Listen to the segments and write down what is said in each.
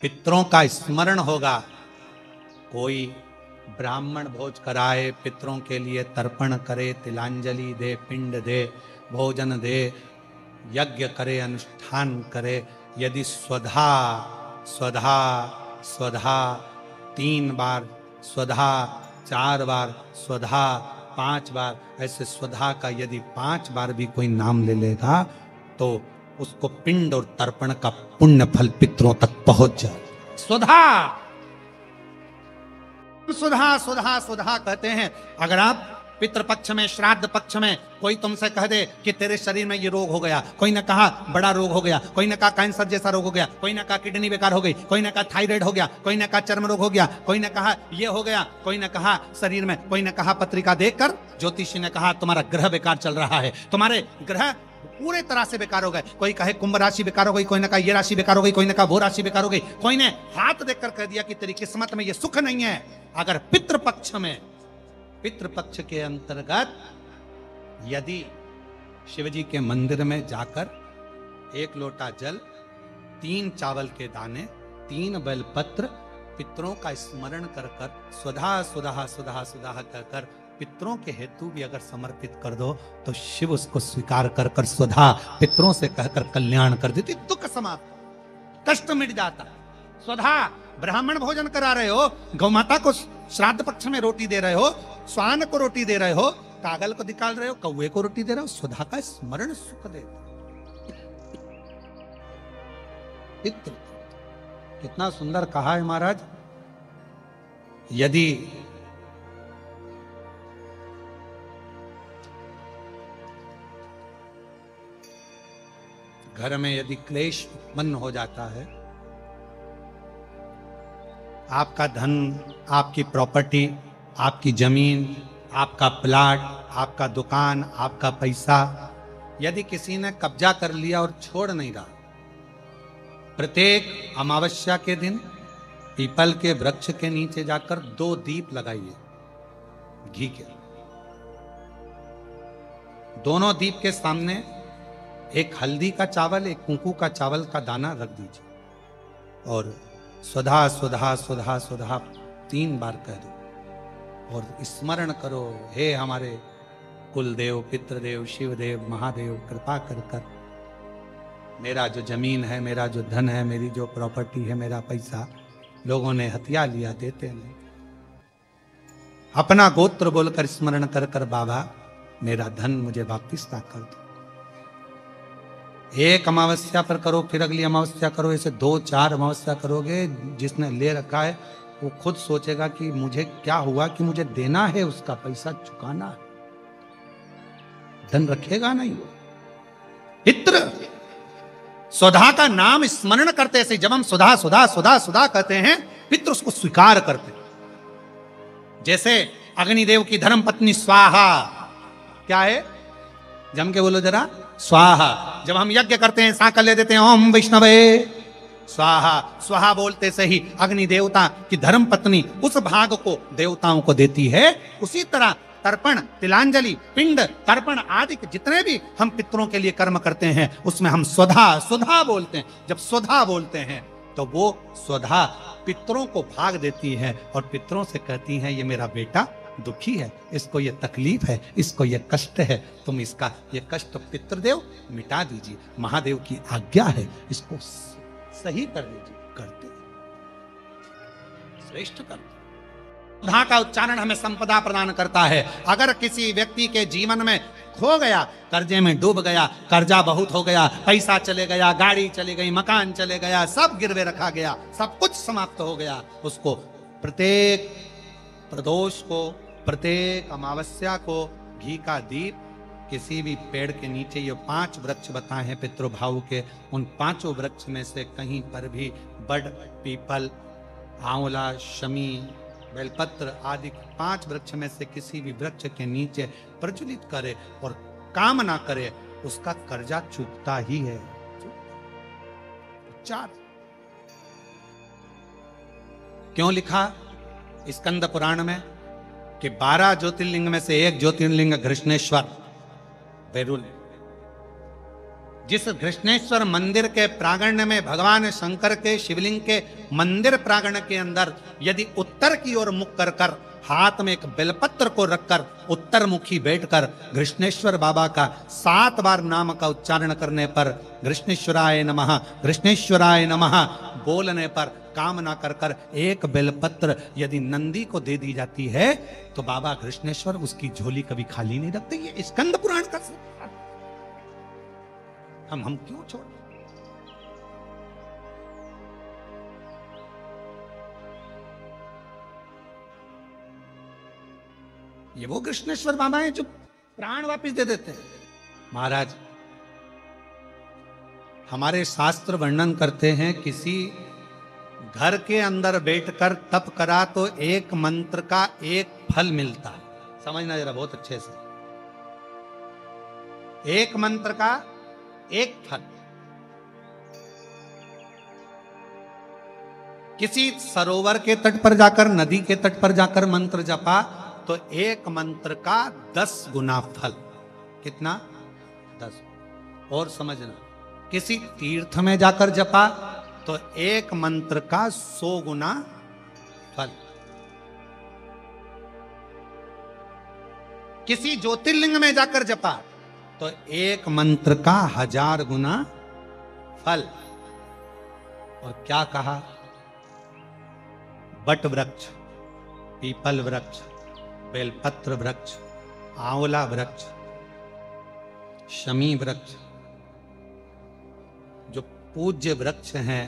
पितरों का स्मरण होगा। कोई ब्राह्मण भोज कराए, पितरों के लिए तर्पण करे, तिलांजलि दे, पिंड दे, भोजन दे, यज्ञ करे, अनुष्ठान करे। यदि स्वधा स्वधा स्वधा 3 बार, स्वधा 4 बार, स्वधा 5 बार, ऐसे स्वधा का यदि 5 बार भी कोई नाम ले लेगा तो उसको पिंड और तर्पण का पुण्य फल पितरों तक पहुंच जाए। स्वधा सुधा सुधा सुधा कहते हैं। अगर आप पितृपक्ष में, श्राद्ध पक्ष में कोई तुमसे कह दे कि तेरे शरीर में ये रोग हो गया, कोई ने कहा बड़ा रोग हो गया, कोई ने कहा कैंसर जैसा रोग हो गया, कोई ने कहा किडनी बेकार हो गई, कोई ने कहा थायराइड हो गया, कोई ने कहा चर्म रोग हो गया, कोई ने कहा ये हो गया, कोई ने कहा शरीर में, कोई ने कहा पत्रिका देखकर ज्योतिषी ने कहा तुम्हारा ग्रह बेकार चल रहा है, तुम्हारे ग्रह पूरे तरह से बेकार हो गए। कोई कहे कुंभ राशि बेकार हो गई, कोई ने कहा ये राशि बेकार हो गई, कोई ने कहा वो राशि बेकार हो गई, कोई ने हाथ देखकर कह दिया कि तेरी किस्मत में ये सुख नहीं है। अगर पितृपक्ष में, पितृपक्ष के अंतर्गत यदि शिवजी के मंदिर में जाकर 1 लोटा जल, 3 चावल के दाने, 3 बेलपत्र पितरों का स्मरण कर कर स्वधा सुधा सुधा सुधा कहकर पितरों के हेतु भी अगर समर्पित कर दो तो शिव उसको स्वीकार कर कर स्वधा पितरों से कहकर कल्याण कर देती, दुख समाप्त, कष्ट मिट जाता। स्वधा ब्राह्मण भोजन करा रहे हो, गौमाता को श्राद्ध पक्ष में रोटी दे रहे हो, स्वान को रोटी दे रहे हो, कागल को निकाल रहे हो, कौवे को रोटी दे रहे हो, स्वधा का स्मरण सुख देता। पितृ कितना सुंदर कहा है महाराज। यदि घर में यदि क्लेश उत्पन्न हो जाता है, आपका धन, आपकी प्रॉपर्टी, आपकी जमीन, आपका प्लाट, आपका दुकान, आपका पैसा यदि किसी ने कब्जा कर लिया और छोड़ नहीं रहा, प्रत्येक अमावस्या के दिन पीपल के वृक्ष के नीचे जाकर 2 दीप लगाइए घी के। दोनों दीप के सामने एक हल्दी का चावल, एक कुंकू का चावल का दाना रख दीजिए और स्वधा स्वधा स्वधा स्वधा 3 बार कह दो और स्मरण करो, हे हमारे कुलदेव, पितृदेव, शिवदेव, महादेव, कृपा कर कर मेरा जो जमीन है, मेरा जो धन है, मेरी जो प्रॉपर्टी है, मेरा पैसा लोगों ने हथिया लिया, देते नहीं। अपना गोत्र बोलकर स्मरण कर कर बाबा मेरा धन मुझे वापिस ना कर दो। एक अमावस्या पर करो, फिर अगली अमावस्या करो, ऐसे 2-4 अमावस्या करोगे। जिसने ले रखा है वो खुद सोचेगा कि मुझे क्या हुआ कि मुझे देना है, उसका पैसा चुकाना है, धन रखेगा नहीं वो। पितृ स्वधा का नाम स्मरण करते से, जब हम सुधा सुधा सुधा सुधा कहते हैं, पितृ उसको स्वीकार करते। जैसे अग्निदेव की धर्म पत्नी स्वाहा, क्या है, जम के बोलो जरा, स्वाहा। जब हम यज्ञ करते हैं, सांकल ले देते हैं, ओम वैष्णवे स्वाहा, स्वाहा बोलते से ही अग्नि देवता की धर्म पत्नी उस भाग को देवताओं को देती है। उसी तरह तर्पण, तिलांजलि, पिंड, तर्पण आदि के जितने भी हम पितरों के लिए कर्म करते हैं उसमें हम स्वधा स्वधा बोलते हैं। जब स्वधा बोलते हैं तो वो स्वधा पितरों को भाग देती है और पितरों से कहती है ये मेरा बेटा दुखी है, इसको ये तकलीफ है, इसको ये कष्ट है, तुम इसका ये कष्ट पितृदेव मिटा दीजिए, महादेव की आज्ञा है, इसको सही कर दीजिए। करते श्रेष्ठ करते। स्वधा का उच्चारण हमें संपदा प्रदान करता है। अगर किसी व्यक्ति के जीवन में खो गया, कर्जे में डूब गया, कर्जा बहुत हो गया, पैसा चले गया, गाड़ी चली गई, मकान चले गया, सब गिरवे रखा गया, सब कुछ समाप्त हो गया, उसको प्रत्येक प्रदोष को, प्रत्येक अमावस्या को घी का दीप किसी भी पेड़ के नीचे, ये 5 वृक्ष बताए हैं पितृभाव के, उन 5 वृक्ष में से कहीं पर भी बड़, पीपल, आंवला, शमी, बेलपत्र आदि 5 वृक्ष में से किसी भी वृक्ष के नीचे प्रज्वलित करे और कामना करे, उसका कर्जा चूकता ही है। 4 क्यों लिखा स्कंद पुराण में कि 12 ज्योतिर्लिंग में से एक ज्योतिर्लिंग घृष्णेश्वर, बैरुल, जिस कृष्णेश्वर मंदिर के प्रांगण में भगवान शंकर के शिवलिंग के मंदिर प्रांगण के अंदर यदि उत्तर की ओर मुख कर कर हाथ में एक बेलपत्र को रखकर उत्तर मुखी बैठकर कृष्णेश्वर बाबा का 7 बार नाम का उच्चारण करने पर कृष्णेश्वराय नमः बोलने पर कामना कर कर एक बेलपत्र यदि नंदी को दे दी जाती है तो बाबा कृष्णेश्वर उसकी झोली कभी खाली नहीं रखते। ये स्कंद पुराण का हम क्यों छोड़। ये वो कृष्णेश्वर बाबा है जो प्राण वापस दे देते हैं। महाराज हमारे शास्त्र वर्णन करते हैं किसी घर के अंदर बैठकर तप करा तो एक मंत्र का एक फल मिलता है। समझना जरा बहुत अच्छे से, एक मंत्र का एक फल। किसी सरोवर के तट पर जाकर नदी के तट पर जाकर मंत्र जपा तो एक मंत्र का 10 गुना फल। कितना? 10। और समझना किसी तीर्थ में जाकर जपा तो एक मंत्र का 100 गुना फल। किसी ज्योतिर्लिंग में जाकर जपा तो एक मंत्र का 1000 गुना फल। और क्या कहा? बट वृक्ष, पीपल वृक्ष, बेलपत्र वृक्ष, आंवला वृक्ष, शमी वृक्ष, जो पूज्य वृक्ष हैं,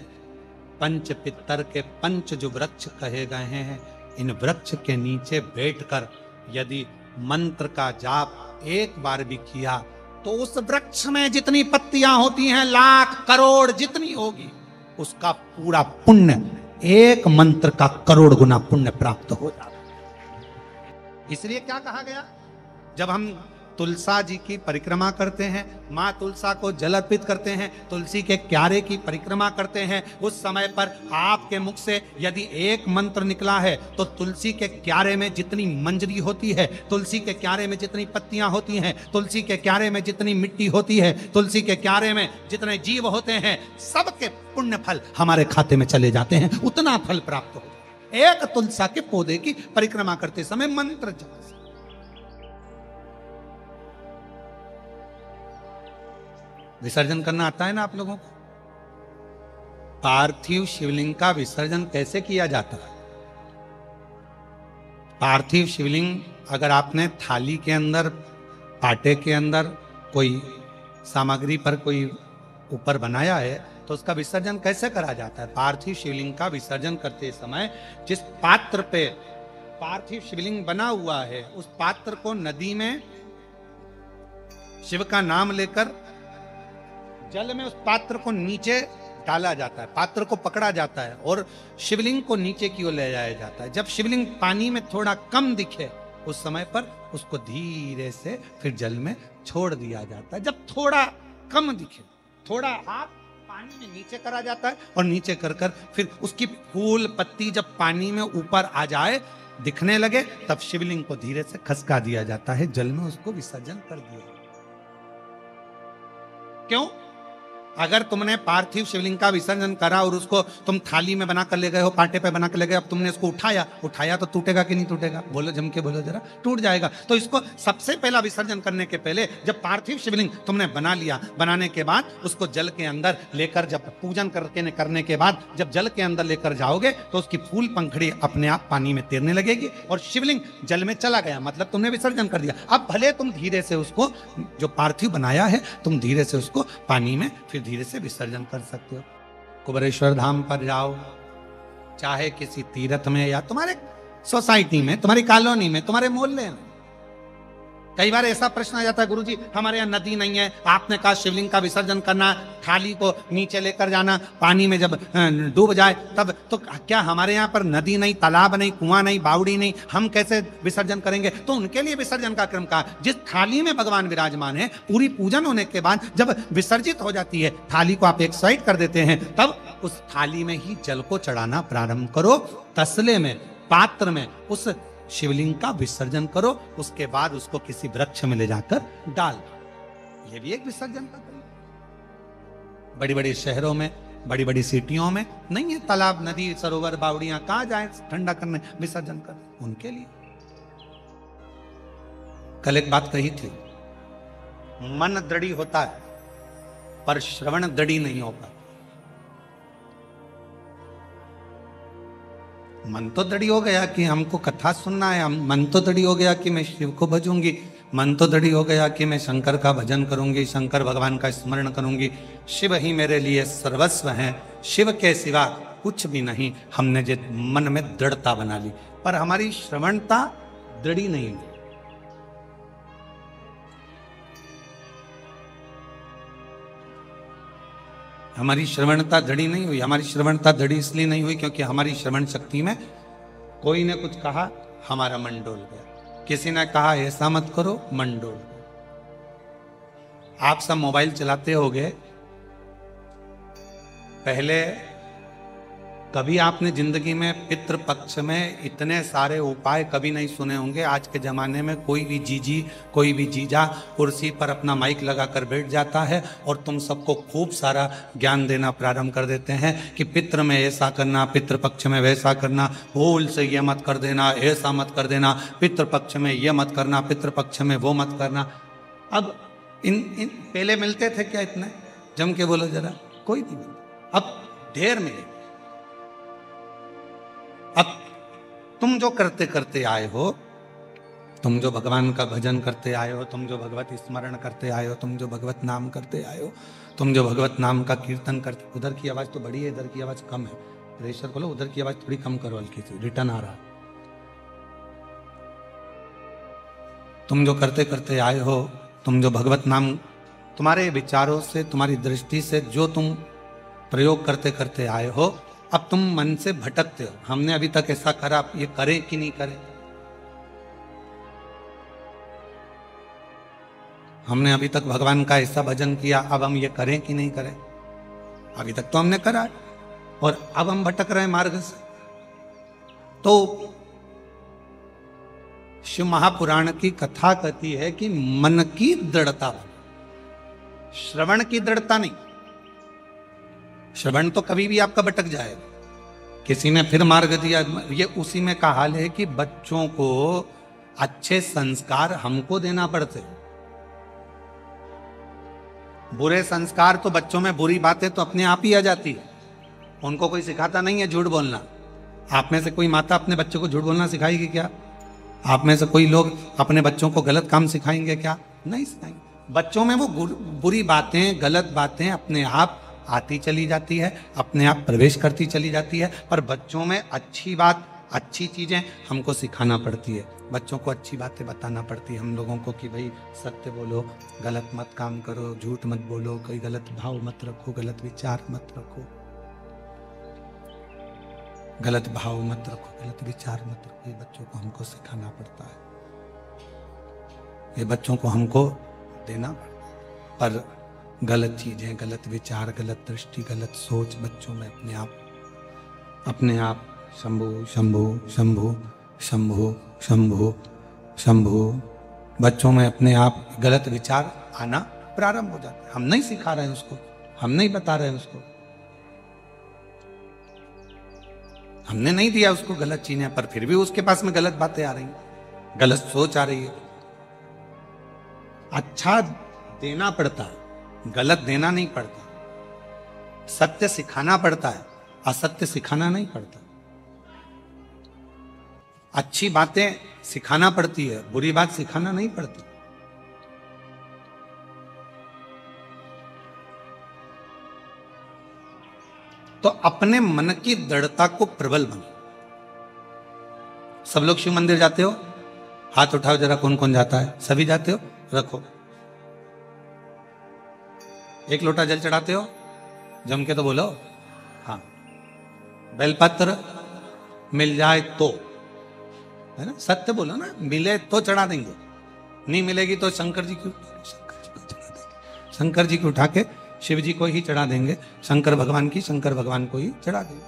पंच पित्तर के पंच जो वृक्ष कहे गए हैं, इन वृक्ष के नीचे बैठकर यदि मंत्र का जाप एक बार भी किया तो उस वृक्ष में जितनी पत्तियां होती हैं, लाख करोड़ जितनी होगी, उसका पूरा पुण्य एक मंत्र का करोड़ गुना पुण्य प्राप्त हो जाता। इसलिए क्या कहा गया, जब हम तुलसा जी की परिक्रमा करते हैं, माँ तुलसा को जल अर्पित करते हैं, तुलसी के क्यारे की परिक्रमा करते हैं, उस समय पर आपके मुख से यदि एक मंत्र निकला है तो तुलसी के क्यारे में जितनी मंजरी होती है, तुलसी के क्यारे में जितनी पत्तियां होती हैं, तुलसी के क्यारे में जितनी मिट्टी होती है, तुलसी के क्यारे में जितने जीव होते हैं, सबके पुण्य फल हमारे खाते में चले जाते हैं। उतना फल प्राप्त हो एक तुलसा के पौधे की परिक्रमा करते समय मंत्र जप। विसर्जन करना आता है ना आप लोगों को? पार्थिव शिवलिंग का विसर्जन कैसे किया जाता है? पार्थिव शिवलिंग अगर आपने थाली के अंदर, पाटे के अंदर कोई सामग्री पर कोई ऊपर बनाया है तो उसका विसर्जन कैसे करा जाता है? पार्थिव शिवलिंग का विसर्जन करते समय जिस पात्र पे पार्थिव शिवलिंग बना हुआ है उस पात्र को नदी में शिव का नाम लेकर जल में उस पात्र को नीचे डाला जाता है, पात्र को पकड़ा जाता है और शिवलिंग को नीचे की ओर ले जाया जाता है। जब शिवलिंग पानी में थोड़ा कम दिखे उस समय पर उसको धीरे से फिर जल में छोड़ दिया जाता है। जब थोड़ा कम दिखे, थोड़ा हाथ पानी में नीचे करा जाता है और नीचे कर कर फिर उसकी फूल पत्ती जब पानी में ऊपर आ जाए, दिखने लगे, तब शिवलिंग को धीरे से खसका दिया जाता है, जल में उसको विसर्जन कर दिया। क्यों? अगर तुमने पार्थिव शिवलिंग का विसर्जन करा और उसको तुम थाली में बना कर ले गए हो, पाटे पे बना कर ले गए, अब तुमने इसको उठाया तो टूटेगा कि नहीं टूटेगा? बोलो, जम के बोलो जरा। टूट जाएगा। तो इसको सबसे पहला विसर्जन करने के पहले जब पार्थिव शिवलिंग तुमने बना लिया, बनाने के बाद उसको जल के अंदर लेकर, जब पूजन करने के बाद जब जल के अंदर लेकर जाओगे तो उसकी फूल पंखड़ी अपने आप पानी में तैरने लगेगी और शिवलिंग जल में चला गया, मतलब तुमने विसर्जन कर दिया। अब भले तुम धीरे से उसको, जो पार्थिव बनाया है, तुम धीरे से उसको पानी में फिर धीरे से विसर्जन कर सकते हो। कुबेरेश्वर धाम पर जाओ, चाहे किसी तीर्थ में या तुम्हारे सोसाइटी में, तुम्हारी कॉलोनी में, तुम्हारे मोहल्ले में, कई बार ऐसा प्रश्न आ जाता है, गुरुजी हमारे यहाँ नदी नहीं है, आपने कहा शिवलिंग का विसर्जन करना, थाली को नीचे लेकर जाना, पानी में जब डूब जाए तब, तो क्या हमारे यहाँ पर नदी नहीं, तालाब नहीं, कुआं नहीं, बावड़ी नहीं, हम कैसे विसर्जन करेंगे? तो उनके लिए विसर्जन का क्रम कहा। जिस थाली में भगवान विराजमान है, पूरी पूजन होने के बाद जब विसर्जित हो जाती है, थाली को आप एक साइड कर देते हैं, तब उस थाली में ही जल को चढ़ाना प्रारंभ करो, तसले में, पात्र में उस शिवलिंग का विसर्जन करो, उसके बाद उसको किसी वृक्ष में ले जाकर डाल। ये भी एक विसर्जन का तरीका। बड़ी बड़ी शहरों में, बड़ी बड़ी सिटियों में नहीं है तालाब, नदी, सरोवर, बावड़ियां, कहां जाए ठंडा करने, विसर्जन कर उनके लिए। कल एक बात कही थी, मन दृढ़ी होता है पर श्रवण दृढ़ी नहीं हो पाता। मन तो दृढ़ी हो गया कि हमको कथा सुनना है, मन तो दृढ़ी हो गया कि मैं शिव को भजूंगी, मन तो दृढ़ी हो गया कि मैं शंकर का भजन करूंगी, शंकर भगवान का स्मरण करूंगी, शिव ही मेरे लिए सर्वस्व हैं, शिव के सिवा कुछ भी नहीं। हमने जो मन में दृढ़ता बना ली, पर हमारी श्रवणता दृढ़ी नहीं हुई। हमारी श्रवणता दृढ़ी नहीं हुई। हमारी श्रवणता दृढ़ी इसलिए नहीं हुई क्योंकि हमारी श्रवण शक्ति में कोई ने कुछ कहा, हमारा मन डोल गया। किसी ने कहा ऐसा मत करो, मन डोल गया। आप सब मोबाइल चलाते होगे, पहले कभी आपने जिंदगी में पितृपक्ष में इतने सारे उपाय कभी नहीं सुने होंगे। आज के जमाने में कोई भी जीजी, कोई भी जीजा कुर्सी पर अपना माइक लगाकर बैठ जाता है और तुम सबको खूब सारा ज्ञान देना प्रारंभ कर देते हैं कि पितृ में ऐसा करना, पितृपक्ष में वैसा करना, भूल से ये मत कर देना, ऐसा मत कर देना, पितृपक्ष में ये मत करना, पितृपक्ष में वो मत करना। अब इन पहले मिलते थे क्या इतने? जम के बोलो जरा, कोई नहीं मिलता। अब ढेर मिले। अब तुम जो करते करते आए हो, तुम जो भगवान का भजन करते आए हो, तुम जो भगवत स्मरण करते आए हो, तुम जो भगवत नाम करते आए हो, तुम जो भगवत नाम का कीर्तन करते, उधर की आवाज तो बड़ी है, इधर की आवाज कम है। प्रेशर खोलो, उधर की आवाज थोड़ी कम करो, हल्की सी रिटर्न आ रहा। तुम जो करते करते आए हो, तुम जो भगवत नाम, तुम्हारे विचारों से, तुम्हारी दृष्टि से जो तुम प्रयोग करते करते आए हो, अब तुम मन से भटकते हो। हमने अभी तक ऐसा करा, ये करें कि नहीं करें? हमने अभी तक भगवान का ऐसा भजन किया, अब हम ये करें कि नहीं करें? अभी तक तो हमने करा और अब हम भटक रहे मार्ग से। तो शिव महापुराण की कथा कहती है कि मन की दृढ़ता, श्रवण की दृढ़ता नहीं। श्रवण तो कभी भी आपका भटक जाएगा। किसी ने फिर मार्ग दिया, ये उसी में का हाल है कि बच्चों को अच्छे संस्कार हमको देना पड़ते। बुरे संस्कार तो बच्चों में, बुरी बातें तो अपने आप ही आ जाती है, उनको कोई सिखाता नहीं है झूठ बोलना। आप में से कोई माता अपने बच्चों को झूठ बोलना सिखाएगी क्या? आप में से कोई लोग अपने बच्चों को गलत काम सिखाएंगे क्या? नहीं सिखाएंगे। बच्चों में वो बुरी बातें, गलत बातें अपने आप आती चली जाती है, अपने आप प्रवेश करती चली जाती है। पर बच्चों में अच्छी बात, अच्छी चीजें हमको सिखाना पड़ती है। बच्चों को अच्छी बातें बताना पड़ती है हम लोगों को कि भाई सत्य बोलो, गलत मत काम करो, झूठ मत बोलो, कोई गलत भाव मत रखो, गलत विचार मत रखो, गलत भाव मत रखो, गलत विचार मत रखो। ये बच्चों को हमको सिखाना पड़ता है, ये बच्चों को हमको देना पड़ता है। पर गलत चीजें, गलत विचार, गलत दृष्टि, गलत सोच बच्चों में अपने आप शंभु शंभु शंभु शंभु शंभु शंभु, बच्चों में अपने आप गलत विचार आना प्रारंभ हो जाता है। हम नहीं सिखा रहे हैं उसको, हम नहीं बता रहे हैं उसको, हमने नहीं दिया उसको गलत चीजें, पर फिर भी उसके पास में गलत बातें आ रही हैं, गलत सोच आ रही है। अच्छा देना पड़ता है, गलत देना नहीं पड़ता। सत्य सिखाना पड़ता है, असत्य सिखाना नहीं पड़ता। अच्छी बातें सिखाना पड़ती है, बुरी बात सिखाना नहीं पड़ती। तो अपने मन की दृढ़ता को प्रबल बनो। सब लोग शिव मंदिर जाते हो? हाथ उठाओ जरा, कौन कौन जाता है? सभी जाते हो? रखो। एक लोटा जल चढ़ाते हो? जम के तो बोलो हाँ। बेलपत्र मिल जाए तो, है ना? सत्य बोलो ना, मिले तो चढ़ा देंगे, नहीं मिलेगी तो शंकर जी को चढ़ा देंगे, शंकर जी को उठा के शिव जी को ही चढ़ा देंगे, शंकर भगवान की शंकर भगवान को ही चढ़ा देंगे।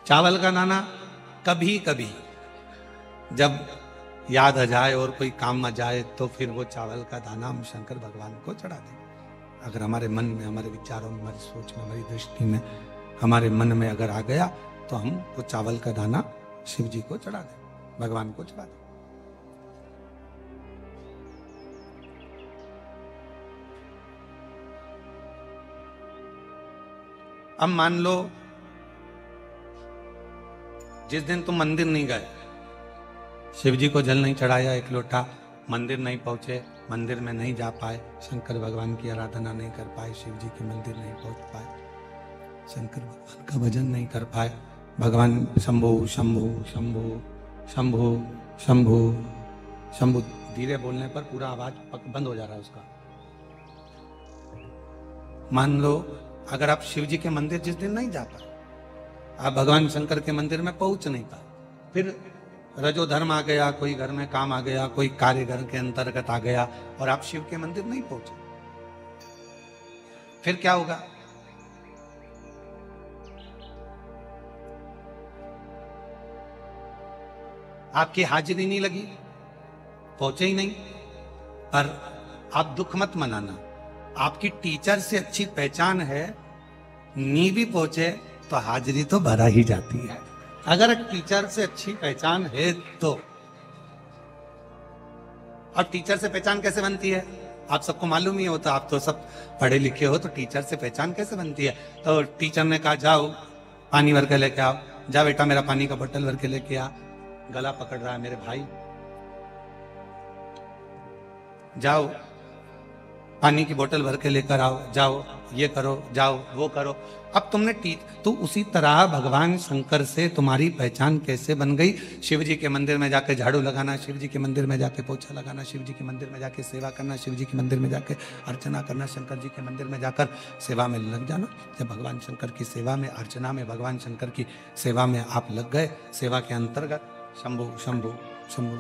चावल का दाना कभी कभी, जब याद आ जाए और कोई काम आ जाए तो फिर वो चावल का दाना हम शंकर भगवान को चढ़ा दें। अगर हमारे मन में, हमारे विचारों में, हमारी सोच में, हमारी दृष्टि में, हमारे मन में अगर आ गया तो हम वो चावल का दाना शिव जी को चढ़ा दें, भगवान को चढ़ा दें। अब मान लो जिस दिन तुम मंदिर नहीं गए, शिव जी को जल नहीं चढ़ाया, एक लोटा, मंदिर नहीं पहुंचे, मंदिर में नहीं जा पाए, शंकर भगवान की आराधना नहीं कर पाए, शिव जी के मंदिर नहीं पहुंच पाए, शंकर भगवान का भजन नहीं कर पाए, भगवान शंभु शंभु शंभु शंभु शंभु शंभु धीरे बोलने पर पूरा आवाज बंद हो जा रहा है उसका। मान लो अगर आप शिव जी के मंदिर जिस दिन नहीं जा पाए, आप भगवान शंकर के मंदिर में पहुंच नहीं पाए, फिर रजो धर्म आ गया, कोई घर में काम आ गया, कोई कार्य घर के अंतर्गत आ गया और आप शिव के मंदिर नहीं पहुंचे, फिर क्या होगा? आपकी हाजिरी नहीं लगी, पहुंचे ही नहीं। पर आप दुख मत मनाना, आपकी टीचर से अच्छी पहचान है, नी भी पहुंचे तो हाजिरी तो भरा ही जाती है। अगर टीचर से अच्छी पहचान है तो, और टीचर से पहचान कैसे बनती है आप सबको मालूम ही हो, तो आप तो सब पढ़े लिखे हो, तो टीचर से पहचान कैसे बनती है? तो टीचर ने कहा जाओ पानी भर के लेके आओ, जा बेटा मेरा पानी का बोतल भर के लेके आ, गला पकड़ रहा है मेरे भाई, जाओ पानी की बोतल भर के लेकर आओ, जाओ ये करो, जाओ वो करो। अब तुमने तो उसी तरह भगवान शंकर से तुम्हारी पहचान कैसे बन गई? शिव जी के मंदिर में जाके झाड़ू लगाना, शिव जी के मंदिर में जाके पोछा लगाना, शिव जी के मंदिर में जाके सेवा करना, शिव जी के मंदिर में जाके अर्चना करना, शंकर जी के मंदिर में जाकर सेवा में लग जाना। जब भगवान शंकर की सेवा में, अर्चना में, भगवान शंकर की सेवा में आप लग गए, सेवा के अंतर्गत शंभु शंभु शंभु,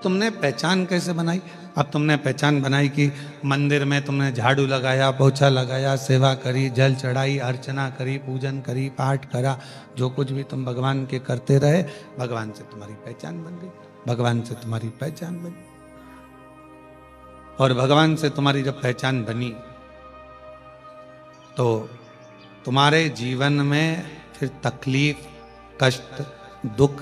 तुमने पहचान कैसे बनाई? अब तुमने पहचान बनाई कि मंदिर में तुमने झाड़ू लगाया, पोछा लगाया, सेवा करी, जल चढ़ाई, अर्चना करी, पूजन करी, पाठ करा, जो कुछ भी तुम भगवान के करते रहे, भगवान से तुम्हारी पहचान बन गई, भगवान से तुम्हारी पहचान बनी। और भगवान से तुम्हारी जब पहचान बनी तो तुम्हारे जीवन में फिर तकलीफ, कष्ट, दुख,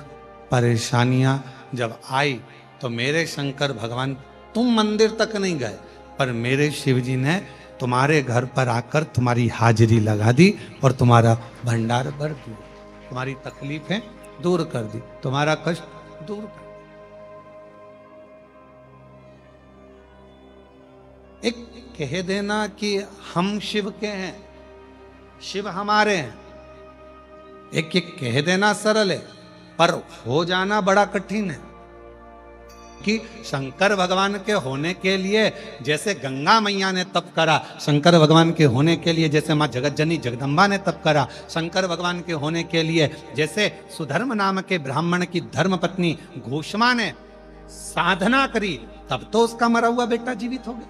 परेशानियां जब आई तो मेरे शंकर भगवान, तुम मंदिर तक नहीं गए पर मेरे शिव जी ने तुम्हारे घर पर आकर तुम्हारी हाजिरी लगा दी और तुम्हारा भंडार भर दिया, तुम्हारी तकलीफें दूर कर दी, तुम्हारा कष्ट दूर कर दी। एक कह देना कि हम शिव के हैं, शिव हमारे हैं, एक कह देना सरल है पर हो जाना बड़ा कठिन है। कि शंकर भगवान के होने के लिए जैसे गंगा मैया ने तप करा, शंकर भगवान के होने के लिए जैसे माँ जगतजननी जगदम्बा ने तप करा, शंकर भगवान के होने के लिए जैसे सुधर्म नाम के ब्राह्मण की धर्म पत्नी घोषमा ने साधना करी, तब तो उसका मरा हुआ बेटा जीवित हो गया।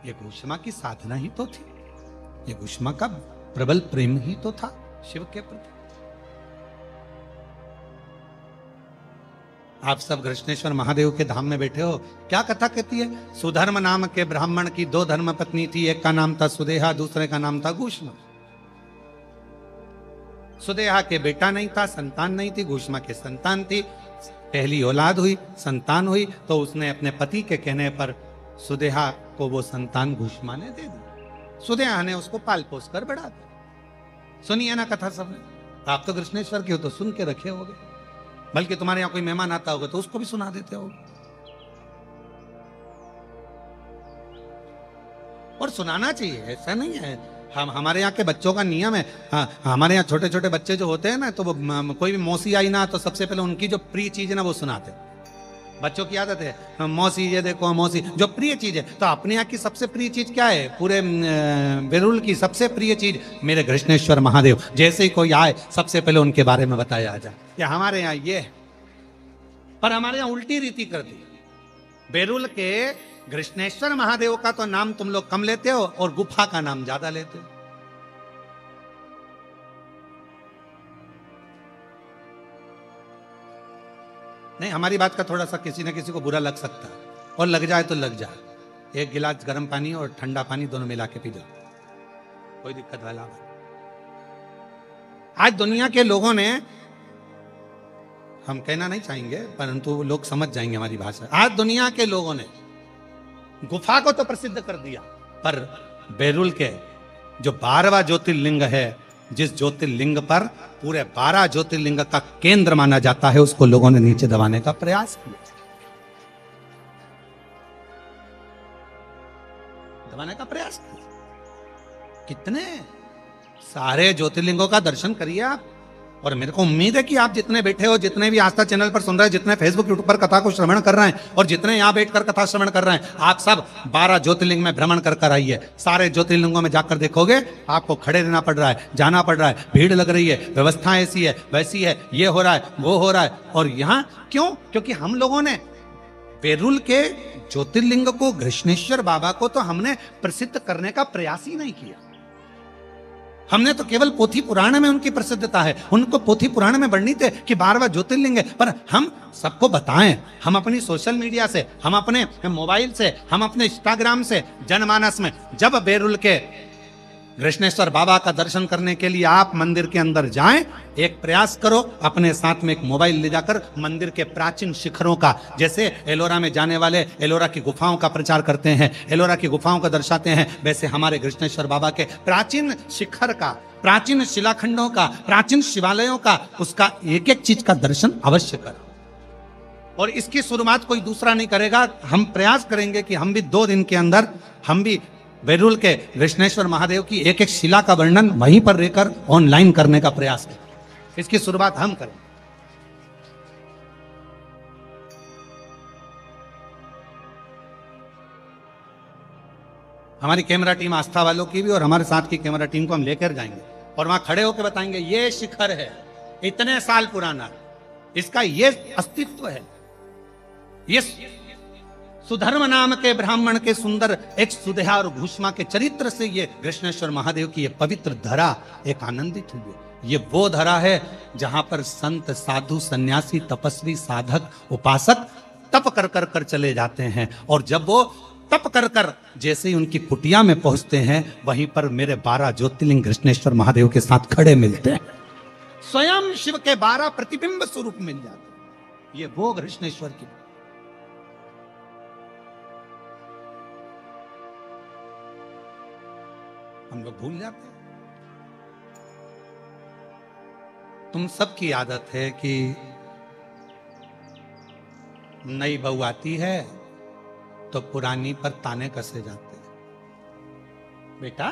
ये घोषमा की साधना ही तो थी, ये घोषमा का प्रबल प्रेम ही तो था शिव के प्रति। आप सब कृष्णेश्वर महादेव के धाम में बैठे हो, क्या कथा कहती है? सुधर्म नाम के ब्राह्मण की दो धर्म पत्नी थी, एक का नाम था सुदेहा, दूसरे का नाम था घोषमा। सुदेहा के बेटा नहीं था, संतान नहीं थी, घोषमा के संतान थी। पहली औलाद हुई, संतान हुई, तो उसने अपने पति के कहने पर सुदेहा को वो संतान घोषमा ने दे दी। सुदेहा ने उसको पाल पोस कर बढ़ा दिया। सुनिए ना कथा सबने, आप तो कृष्णेश्वर के हो तो सुन के रखे होगे, बल्कि तुम्हारे यहां कोई मेहमान आता होगा तो उसको भी सुना देते हो। और सुनाना चाहिए, ऐसा नहीं है। हम हमारे यहाँ के बच्चों का नियम है, हमारे यहाँ छोटे छोटे बच्चे जो होते हैं ना, तो वो कोई भी मौसी आई ना तो सबसे पहले उनकी जो प्रिय चीज है ना वो सुनाते। बच्चों की आदत है, मौसी ये देखो, मौसी जो प्रिय चीज है। तो अपने यहाँ की सबसे प्रिय चीज क्या है? पूरे बेरुल की सबसे प्रिय चीज मेरे कृष्णेश्वर महादेव। जैसे ही कोई आए सबसे पहले उनके बारे में बताया जाए कि हमारे यहाँ ये है। पर हमारे यहाँ उल्टी रीति कर दी। बेरुल के कृष्णेश्वर महादेव का तो नाम तुम लोग कम लेते हो और गुफा का नाम ज्यादा लेते हो। नहीं, हमारी बात का थोड़ा सा किसी न किसी को बुरा लग सकता है, और लग जाए तो लग जाए। एक गिलास गर्म पानी और ठंडा पानी दोनों मिला के पी जाओ, कोई दिक्कत वाला नहीं। आज दुनिया के लोगों ने, हम कहना नहीं चाहेंगे परंतु लोग समझ जाएंगे हमारी भाषा, आज दुनिया के लोगों ने गुफा को तो प्रसिद्ध कर दिया, पर बेरुल के जो 12वां ज्योतिर्लिंग है, जिस ज्योतिर्लिंग पर पूरे 12 ज्योतिर्लिंग का केंद्र माना जाता है, उसको लोगों ने नीचे दबाने का प्रयास किया, दबाने का प्रयास किया। कितने सारे ज्योतिर्लिंगों का दर्शन करिए आप। और मेरे को उम्मीद है कि आप जितने बैठे हो, जितने भी आस्था चैनल पर सुन रहे हैं, जितने फेसबुक यूट्यूब पर कथा को श्रवण कर रहे हैं, और जितने यहाँ बैठकर कथा श्रवण कर रहे हैं, आप सब 12 ज्योतिर्लिंग में भ्रमण कर कर आइए। सारे ज्योतिर्लिंगों में जाकर देखोगे आपको खड़े रहना पड़ रहा है, जाना पड़ रहा है, भीड़ लग रही है, व्यवस्था ऐसी है वैसी है, ये हो रहा है वो हो रहा है। और यहाँ क्यों? क्योंकि हम लोगों ने बेरुल के ज्योतिर्लिंग को, कृष्णेश्वर बाबा को तो हमने प्रसिद्ध करने का प्रयास ही नहीं किया। हमने तो केवल पोथी पुराण में उनकी प्रसिद्धता है, उनको पोथी पुराण में वर्णित है कि 12वां ज्योतिर्लिंग है, पर हम सबको बताएं, हम अपनी सोशल मीडिया से, हम अपने मोबाइल से, हम अपने इंस्टाग्राम से, जनमानस में जब बेरुल के कृष्णेश्वर बाबा का दर्शन करने के लिए आप मंदिर के अंदर जाएं, एक प्रयास करो, अपने साथ में एक मोबाइल ले जाकर मंदिर के प्राचीन शिखरों का, जैसे एलोरा में जाने वाले एलोरा की गुफाओं का प्रचार करते हैं, एलोरा की गुफाओं का दर्शाते हैं, वैसे हमारे कृष्णेश्वर बाबा के प्राचीन शिखर का, प्राचीन शिलाखंडों का, प्राचीन शिवालयों का, उसका एक एक चीज का दर्शन अवश्य करो। और इसकी शुरुआत कोई दूसरा नहीं करेगा, हम प्रयास करेंगे कि हम भी 2 दिन के अंदर हम भी बेरुल के कृष्णेश्वर महादेव की एक एक शिला का वर्णन वहीं पर रहकर ऑनलाइन करने का प्रयास करें। इसकी शुरुआत हम करें। हमारी कैमरा टीम आस्था वालों की भी और हमारे साथ की कैमरा टीम को हम लेकर जाएंगे और वहां खड़े होकर बताएंगे ये शिखर है, इतने साल पुराना, इसका ये अस्तित्व है, ये सुधर्म नाम के ब्राह्मण के सुंदर एक सुधा और भूष्मा के चरित्र से ये कृष्णेश्वर महादेव की ये पवित्र धरा एक आनंदित हुई है। ये वो धरा है जहां पर संत, साधु, सन्यासी, तपस्वी, साधक, उपासक तप कर कर कर चले जाते हैं, और जब वो तप कर कर जैसे ही उनकी कुटिया में पहुंचते हैं, वहीं पर मेरे 12 ज्योतिर्लिंग कृष्णेश्वर महादेव के साथ खड़े मिलते हैं, स्वयं शिव के 12 प्रतिबिंब स्वरूप मिल जाते हैं। ये वो कृष्णेश्वर की, हम लोग भूल जाते हैं। तुम सबकी आदत है कि नई बहू आती है तो पुरानी पर ताने कसे जाते हैं। बेटा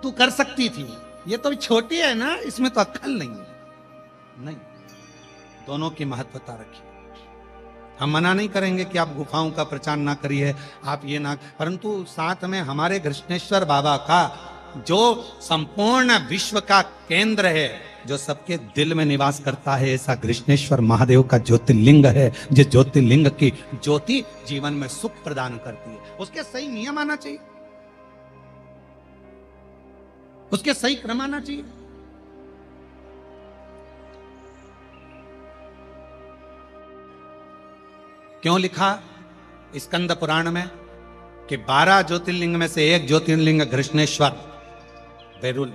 तू कर सकती थी, ये तो छोटी है ना, इसमें तो अक्ल नहीं है। नहीं, दोनों की महत्वता रखिए। हम मना नहीं करेंगे कि आप गुफाओं का प्रचार ना करिए, आप ये ना, परंतु साथ में हमारे कृष्णेश्वर बाबा का जो संपूर्ण विश्व का केंद्र है, जो सबके दिल में निवास करता है, ऐसा कृष्णेश्वर महादेव का ज्योतिर्लिंग है, जिस ज्योतिर्लिंग की ज्योति जीवन में सुख प्रदान करती है। उसके सही नियम आना चाहिए, उसके सही क्रम आना चाहिए। क्यों लिखा स्कंद पुराण में कि 12 ज्योतिर्लिंग में से एक ज्योतिर्लिंग कृष्णेश्वर बेरुल,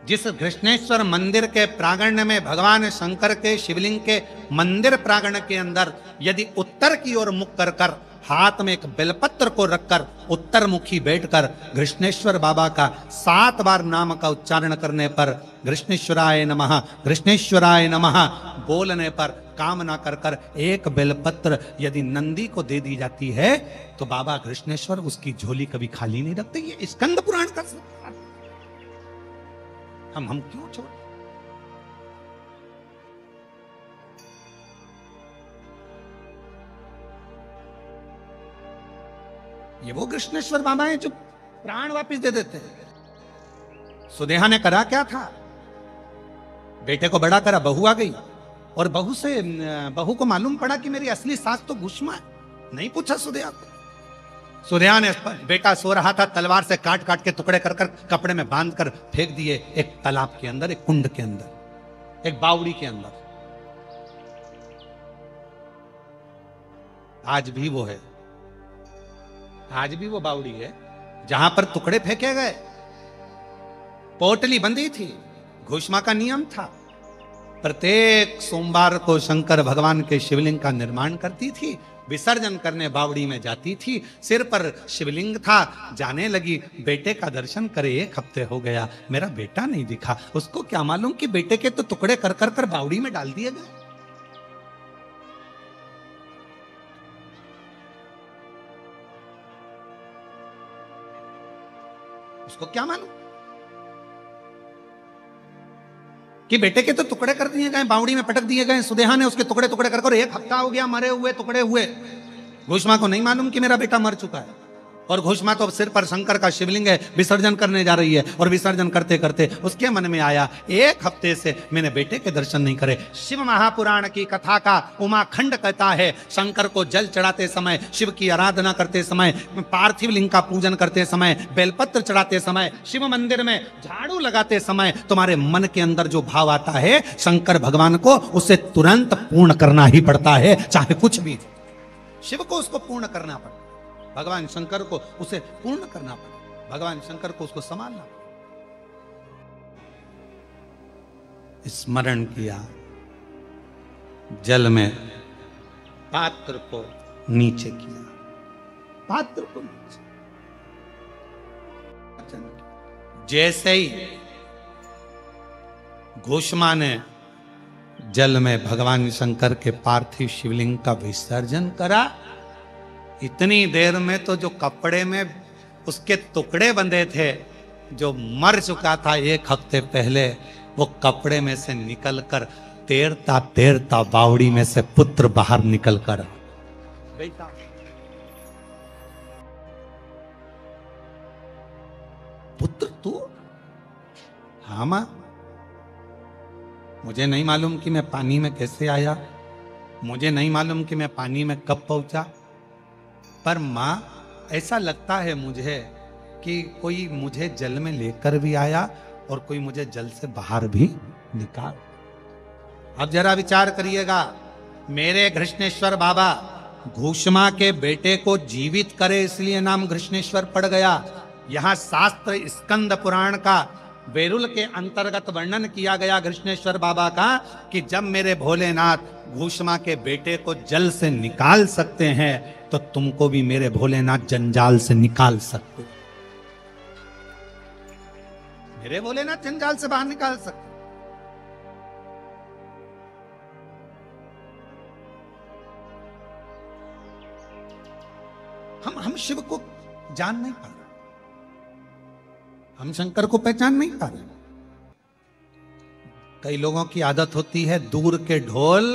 जिस कृष्णेश्वर मंदिर के प्रांगण में भगवान शंकर के शिवलिंग के मंदिर प्रांगण के अंदर यदि उत्तर की ओर मुख कर कर हाथ में एक बेलपत्र को रखकर उत्तर मुखी बैठकर कृष्णेश्वर बाबा का 7 बार नाम का उच्चारण करने पर कृष्णेश्वराय नमः, कृष्णेश्वराय नमः बोलने पर कामना कर कर एक बेलपत्र यदि नंदी को दे दी जाती है तो बाबा कृष्णेश्वर उसकी झोली कभी खाली नहीं रखते। ये स्कंद पुराण का हम क्यों छोड़, ये वो कृष्णेश्वर बाबा हैं जो प्राण वापस दे देते हैं। सुदेहा ने करा क्या था, बेटे को बड़ा करा, बहू आ गई और बहू को मालूम पड़ा कि मेरी असली सास तो भूष्मा है। नहीं पूछा सुदेहा को, सुदेहा ने बेटा सो रहा था, तलवार से काट काट के टुकड़े कर कर कपड़े में बांध कर फेंक दिए एक तालाब के अंदर, एक कुंड के अंदर, एक बावड़ी के अंदर। आज भी वो है, आज भी वो बावड़ी है जहां पर टुकड़े फेंके गए, पोटली बंधी थी। घोषमा का नियम था, प्रत्येक सोमवार को शंकर भगवान के शिवलिंग का निर्माण करती थी, विसर्जन करने बावड़ी में जाती थी। सिर पर शिवलिंग था, जाने लगी, बेटे का दर्शन करे, 1 हफ्ते हो गया, मेरा बेटा नहीं दिखा। उसको क्या मालूम कि बेटे के तो टुकड़े कर कर कर बावड़ी में डाल दिए गए। उसको क्या मालूम कि बेटे के तो टुकड़े कर दिए गए, बावड़ी में पटक दिए गए, सुदेहा ने उसके टुकड़े टुकड़े कर 1 हफ्ता हो गया मरे हुए, टुकड़े हुए। घोषमा को नहीं मालूम कि मेरा बेटा मर चुका है, और घोषमा तो सिर पर शंकर का शिवलिंग है, विसर्जन करने जा रही है, और विसर्जन करते करते उसके मन में आया 1 हफ्ते से मैंने बेटे के दर्शन नहीं करे। शिव महापुराण की कथा का उमाखंड कहता है, शंकर को जल चढ़ाते समय, शिव की आराधना करते समय, पार्थिव लिंग का पूजन करते समय, बेलपत्र चढ़ाते समय, शिव मंदिर में झाड़ू लगाते समय तुम्हारे मन के अंदर जो भाव आता है, शंकर भगवान को उसे तुरंत पूर्ण करना ही पड़ता है, चाहे कुछ भी। शिव को उसको पूर्ण करना पड़ता, भगवान शंकर को उसे पूर्ण करना पड़ा, भगवान शंकर को उसको संभालना। स्मरण किया, जल में पात्र को नीचे किया, पात्र को नीचे, जैसे ही घोषमा ने जल में भगवान शंकर के पार्थिव शिवलिंग का विसर्जन करा, इतनी देर में तो जो कपड़े में उसके टुकड़े बंधे थे, जो मर चुका था 1 हफ्ते पहले, वो कपड़े में से निकलकर तैरता तैरता बावड़ी में से पुत्र बाहर निकलकर, बेटा पुत्र तू? हाँ मां, मुझे नहीं मालूम कि मैं पानी में कैसे आया, मुझे नहीं मालूम कि मैं पानी में कब पहुंचा, पर मां ऐसा लगता है मुझे कि कोई मुझे जल में लेकर भी आया और कोई मुझे जल से बाहर भी निकाल। अब जरा विचार करिएगा, मेरे घृष्णेश्वर बाबा घोषमा के बेटे को जीवित करे इसलिए नाम घृष्णेश्वर पड़ गया। यहां शास्त्र स्कंद पुराण का बेरुल के अंतर्गत वर्णन किया गया घृष्णेश्वर बाबा का कि जब मेरे भोलेनाथ घोषमा के बेटे को जल से निकाल सकते हैं तो तुमको भी मेरे भोलेनाथ जंजाल से निकाल सकते, मेरे भोलेनाथ जंजाल से बाहर निकाल सकते। हम शिव को जान नहीं पा रहे, हम शंकर को पहचान नहीं पा रहे। कई लोगों की आदत होती है दूर के ढोल,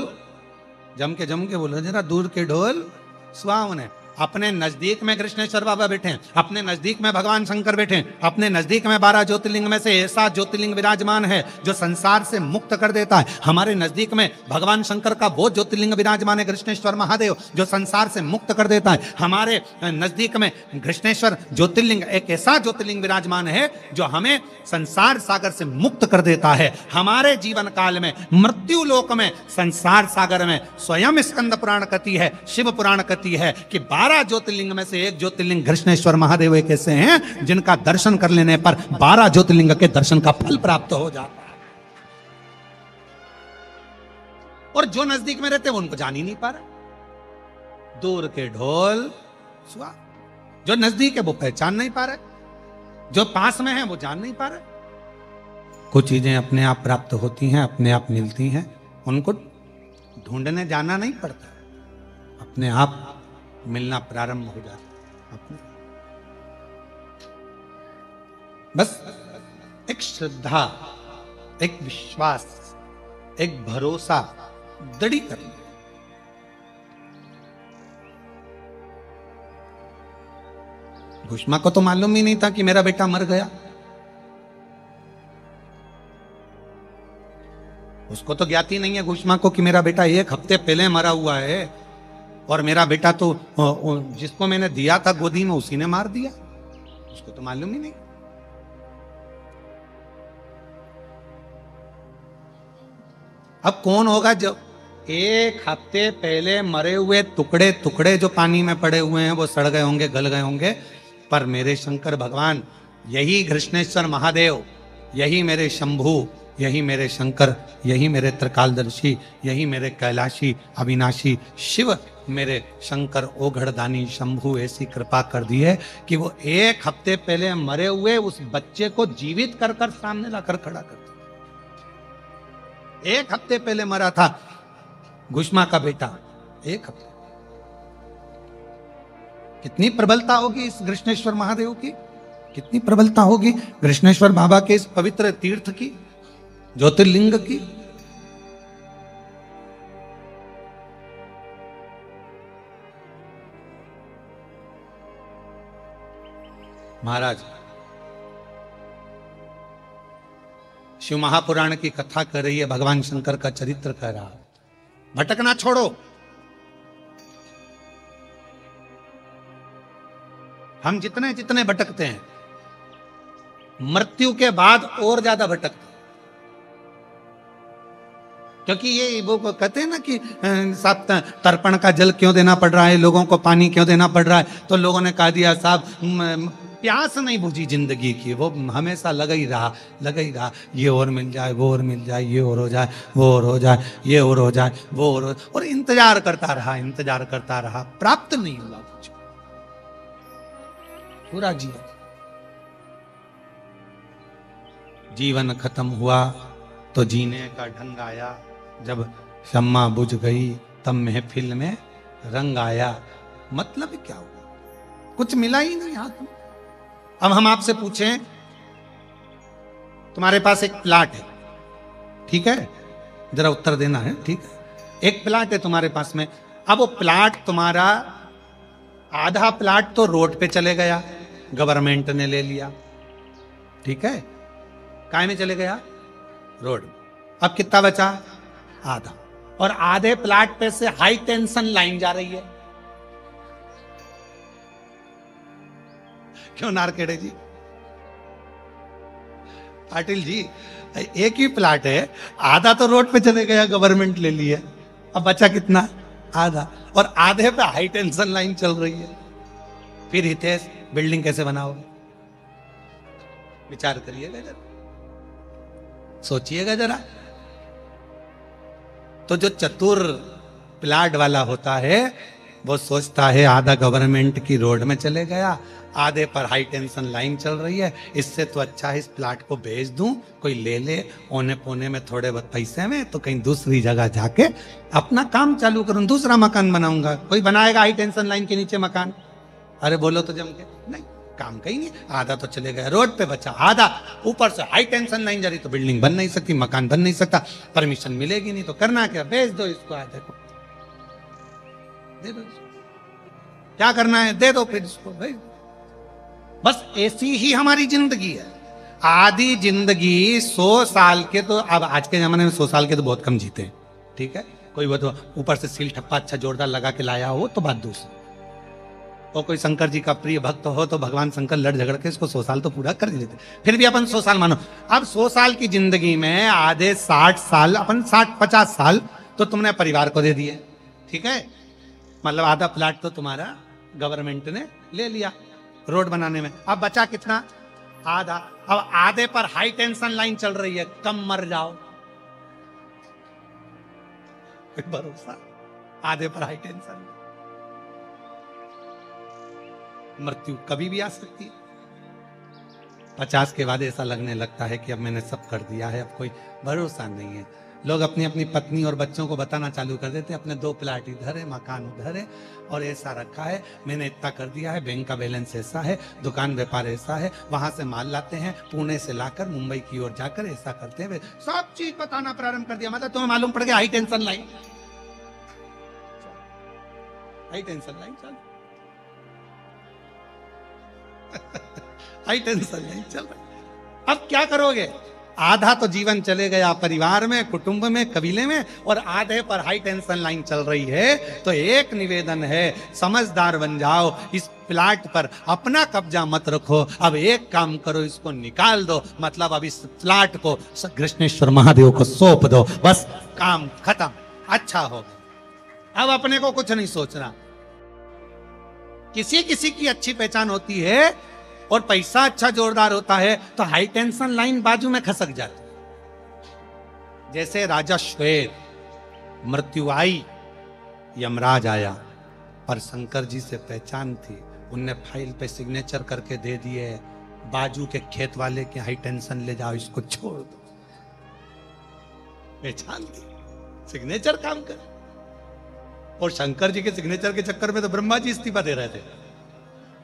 जम के बोलो जरा, दूर के ढोल सुहावने। अपने नजदीक में कृष्णेश्वर बाबा बैठे हैं, अपने नजदीक में भगवान शंकर बैठे हैं, अपने नजदीक में 12 ज्योतिर्लिंग में से ऐसा ज्योतिर्लिंग विराजमान है जो संसार से मुक्त कर देता है। हमारे नजदीक में भगवान शंकर का वो ज्योतिर्लिंग विराजमान है कृष्णेश्वर महादेव जो संसार से मुक्त कर देता है। हमारे नजदीक में कृष्णेश्वर ज्योतिर्लिंग एक ऐसा ज्योतिर्लिंग विराजमान है जो हमें संसार सागर से मुक्त कर देता है। हमारे जीवन काल में मृत्यु लोक में संसार सागर में स्वयं स्कंद पुराण कहती है, शिव पुराण कहती है कि 12 ज्योतिर्लिंग में से एक ज्योतिर्लिंग कृष्णेश्वर महादेव एक ऐसे हैं जिनका दर्शन कर लेने पर 12 ज्योतिर्लिंग के दर्शन का फल प्राप्त हो जाता है। और जो नजदीक में रहते हैं वो उनको जान ही नहीं पा रहे। दूर के ढोल सुहा, जो नजदीक है वो पहचान नहीं पा रहे, जो पास में है वो जान नहीं पा रहे। कुछ चीजें अपने आप प्राप्त होती हैं, अपने आप मिलती हैं, उनको ढूंढने जाना नहीं पड़ता, अपने आप मिलना प्रारंभ हो जाता है। बस एक श्रद्धा, एक विश्वास, एक भरोसा दृढ़ करना। घोषमा को तो मालूम ही नहीं था कि मेरा बेटा मर गया, उसको तो ज्ञात ही नहीं है घोषमा को कि मेरा बेटा 1 हफ्ते पहले मरा हुआ है और मेरा बेटा तो जिसको मैंने दिया था गोदी में उसी ने मार दिया, उसको तो मालूम ही नहीं। अब कौन होगा जो एक हफ्ते पहले मरे हुए टुकड़े टुकड़े जो पानी में पड़े हुए हैं वो सड़ गए होंगे, गल गए होंगे, पर मेरे शंकर भगवान, यही कृष्णेश्वर महादेव, यही मेरे शंभू, यही मेरे शंकर, यही मेरे त्रिकालदर्शी, यही मेरे कैलाशी अविनाशी शिव, मेरे शंकर ओघड़दानी शंभू ऐसी कृपा कर दी है कि वो एक हफ्ते पहले मरे हुए उस बच्चे को जीवित कर कर सामने लाकर खड़ा कर दिया। एक हफ्ते पहले मरा था घुष्मा का बेटा, एक हफ्ते। कितनी प्रबलता होगी इस कृष्णेश्वर महादेव की, कितनी प्रबलता होगी कृष्णेश्वर बाबा के इस पवित्र तीर्थ की, ज्योतिर्लिंग की। महाराज शिव महापुराण की कथा कर रही है, भगवान शंकर का चरित्र कह रहा है। भटकना छोड़ो, हम जितने जितने भटकते हैं मृत्यु के बाद और ज्यादा भटकते हैं, क्योंकि ये वो कहते हैं ना कि साहब तर्पण का जल क्यों देना पड़ रहा है, लोगों को पानी क्यों देना पड़ रहा है, तो लोगों ने कहा दिया साहब प्यास नहीं बुझी जिंदगी की, वो हमेशा लगा ही रहा, ये और मिल जाए, वो और मिल जाए, ये और हो जाए, वो और हो जाए, ये और हो जाए, वो और इंतजार करता रहा, प्राप्त नहीं हुआ कुछ पूरा जीवन खत्म हुआ तो जीने का ढंग आया, जब शम्मा बुझ गई तब महफिल में रंग आया। मतलब क्या हुआ, कुछ मिला ही नहीं हाथ में। अब हम आपसे पूछें, तुम्हारे पास एक प्लाट है, ठीक है, जरा उत्तर देना है, ठीक है, एक प्लाट है तुम्हारे पास में। अब वो प्लाट तुम्हारा, आधा प्लाट तो रोड पे चले गया, गवर्नमेंट ने ले लिया, ठीक है, काय में चले गया, रोड। अब कितना बचा, आधा, और आधे प्लाट पे से हाई टेंशन लाइन जा रही है। क्यों नारकेड़े जी, पाटिल जी, एक ही प्लाट है, आधा तो रोड पे चले गया, गवर्नमेंट ले लिया, अब बचा कितना, आधा, और आधे पे हाई टेंशन लाइन चल रही है। फिर हितेश बिल्डिंग कैसे बनाओगे, विचार करिएगा जरा, सोचिएगा जरा। तो जो चतुर प्लाट वाला होता है वो सोचता है आधा गवर्नमेंट की रोड में चले गया, आधे पर हाई टेंशन लाइन चल रही है, इससे तो अच्छा है इस प्लाट को बेच दूं, कोई ले ले, औने पौने में थोड़े बहुत पैसे में, तो कहीं दूसरी जगह जाके अपना काम चालू करूं, दूसरा मकान बनाऊंगा। कोई बनाएगा हाई टेंशन लाइन के नीचे मकान, अरे बोलो तो जम के, नहीं, काम कहीं नहीं, आधा तो चले गया, रोड पे बचा आधा, ऊपर से हाई टेंशन लाइन जा रही, तो बिल्डिंग बन नहीं सकती, मकान बन नहीं सकता, परमिशन मिलेगी नहीं, तो करना क्या, बेच दो इसको, आधे को दे दो, क्या करना है दे दो फिर इसको भाई। बस ऐसी ही हमारी जिंदगी है। आधी जिंदगी 100 साल के, तो अब आज के जमाने में 100 साल के तो बहुत कम जीते हैं, ठीक है, कोई वो तो ऊपर से सील ठप्पा अच्छा जोरदार लगा के लाया हो तो बात दूसरी, और कोई शंकर जी का प्रिय भक्त हो तो भगवान शंकर लड़ झगड़ के इसको 100 साल तो पूरा कर देते, फिर भी अपन 100 साल मानो। अब 100 साल की जिंदगी में आधे 60 साल, अपन 60-50 साल तो तुमने परिवार को दे दिए, ठीक है, मतलब आधा प्लाट तो तुम्हारा गवर्नमेंट ने ले लिया रोड बनाने में, अब बचा कितना, आधा। अब आधे पर हाई टेंशन लाइन चल रही है, कम मर जाओ, भरोसा, आधे पर हाई टेंशन, मृत्यु कभी भी आ सकती है। 50 के बाद ऐसा लगने लगता है कि अब मैंने सब कर दिया है, अब कोई भरोसा नहीं है। लोग अपनी अपनी पत्नी और बच्चों को बताना चालू कर देते हैं, अपने 2 प्लाट इधर है, मकान उधर है, और ऐसा रखा है, मैंने इतना कर दिया है, बैंक का बैलेंस ऐसा है, दुकान व्यापार ऐसा है, वहां से माल लाते हैं, पुणे से लाकर मुंबई की ओर जाकर ऐसा करते हैं, सब चीज बताना प्रारंभ कर दिया। मतलब तुम्हें मालूम पड़ गया high tension line, high tension line चल हाई टेंशन लाइन चल रहा। अब क्या करोगे, आधा तो जीवन चले गया परिवार में, कुटुंब में, कबीले में, और आधे पर हाई टेंशन लाइन चल रही है। तो एक निवेदन है, समझदार बन जाओ, इस प्लाट पर अपना कब्जा मत रखो, अब एक काम करो, इसको निकाल दो, मतलब अब इस प्लाट को कृष्णेश्वर महादेव को सौंप दो, बस काम खत्म। अच्छा हो गया। अब अपने को कुछ नहीं सोचना। किसी किसी की अच्छी पहचान होती है और पैसा अच्छा जोरदार होता है तो हाई टेंशन लाइन बाजू में खसक जाती है। जैसे राजा श्वेत, मृत्यु आई, यमराज आया, पर शंकर जी से पहचान थी, उनने फाइल पे सिग्नेचर करके दे दिए, बाजू के खेत वाले के हाई टेंशन ले जाओ, इसको छोड़ दो। पहचान थी, सिग्नेचर काम कर। और शंकर जी के सिग्नेचर के चक्कर में तो ब्रह्मा जी इस्तीफा दे रहे थे।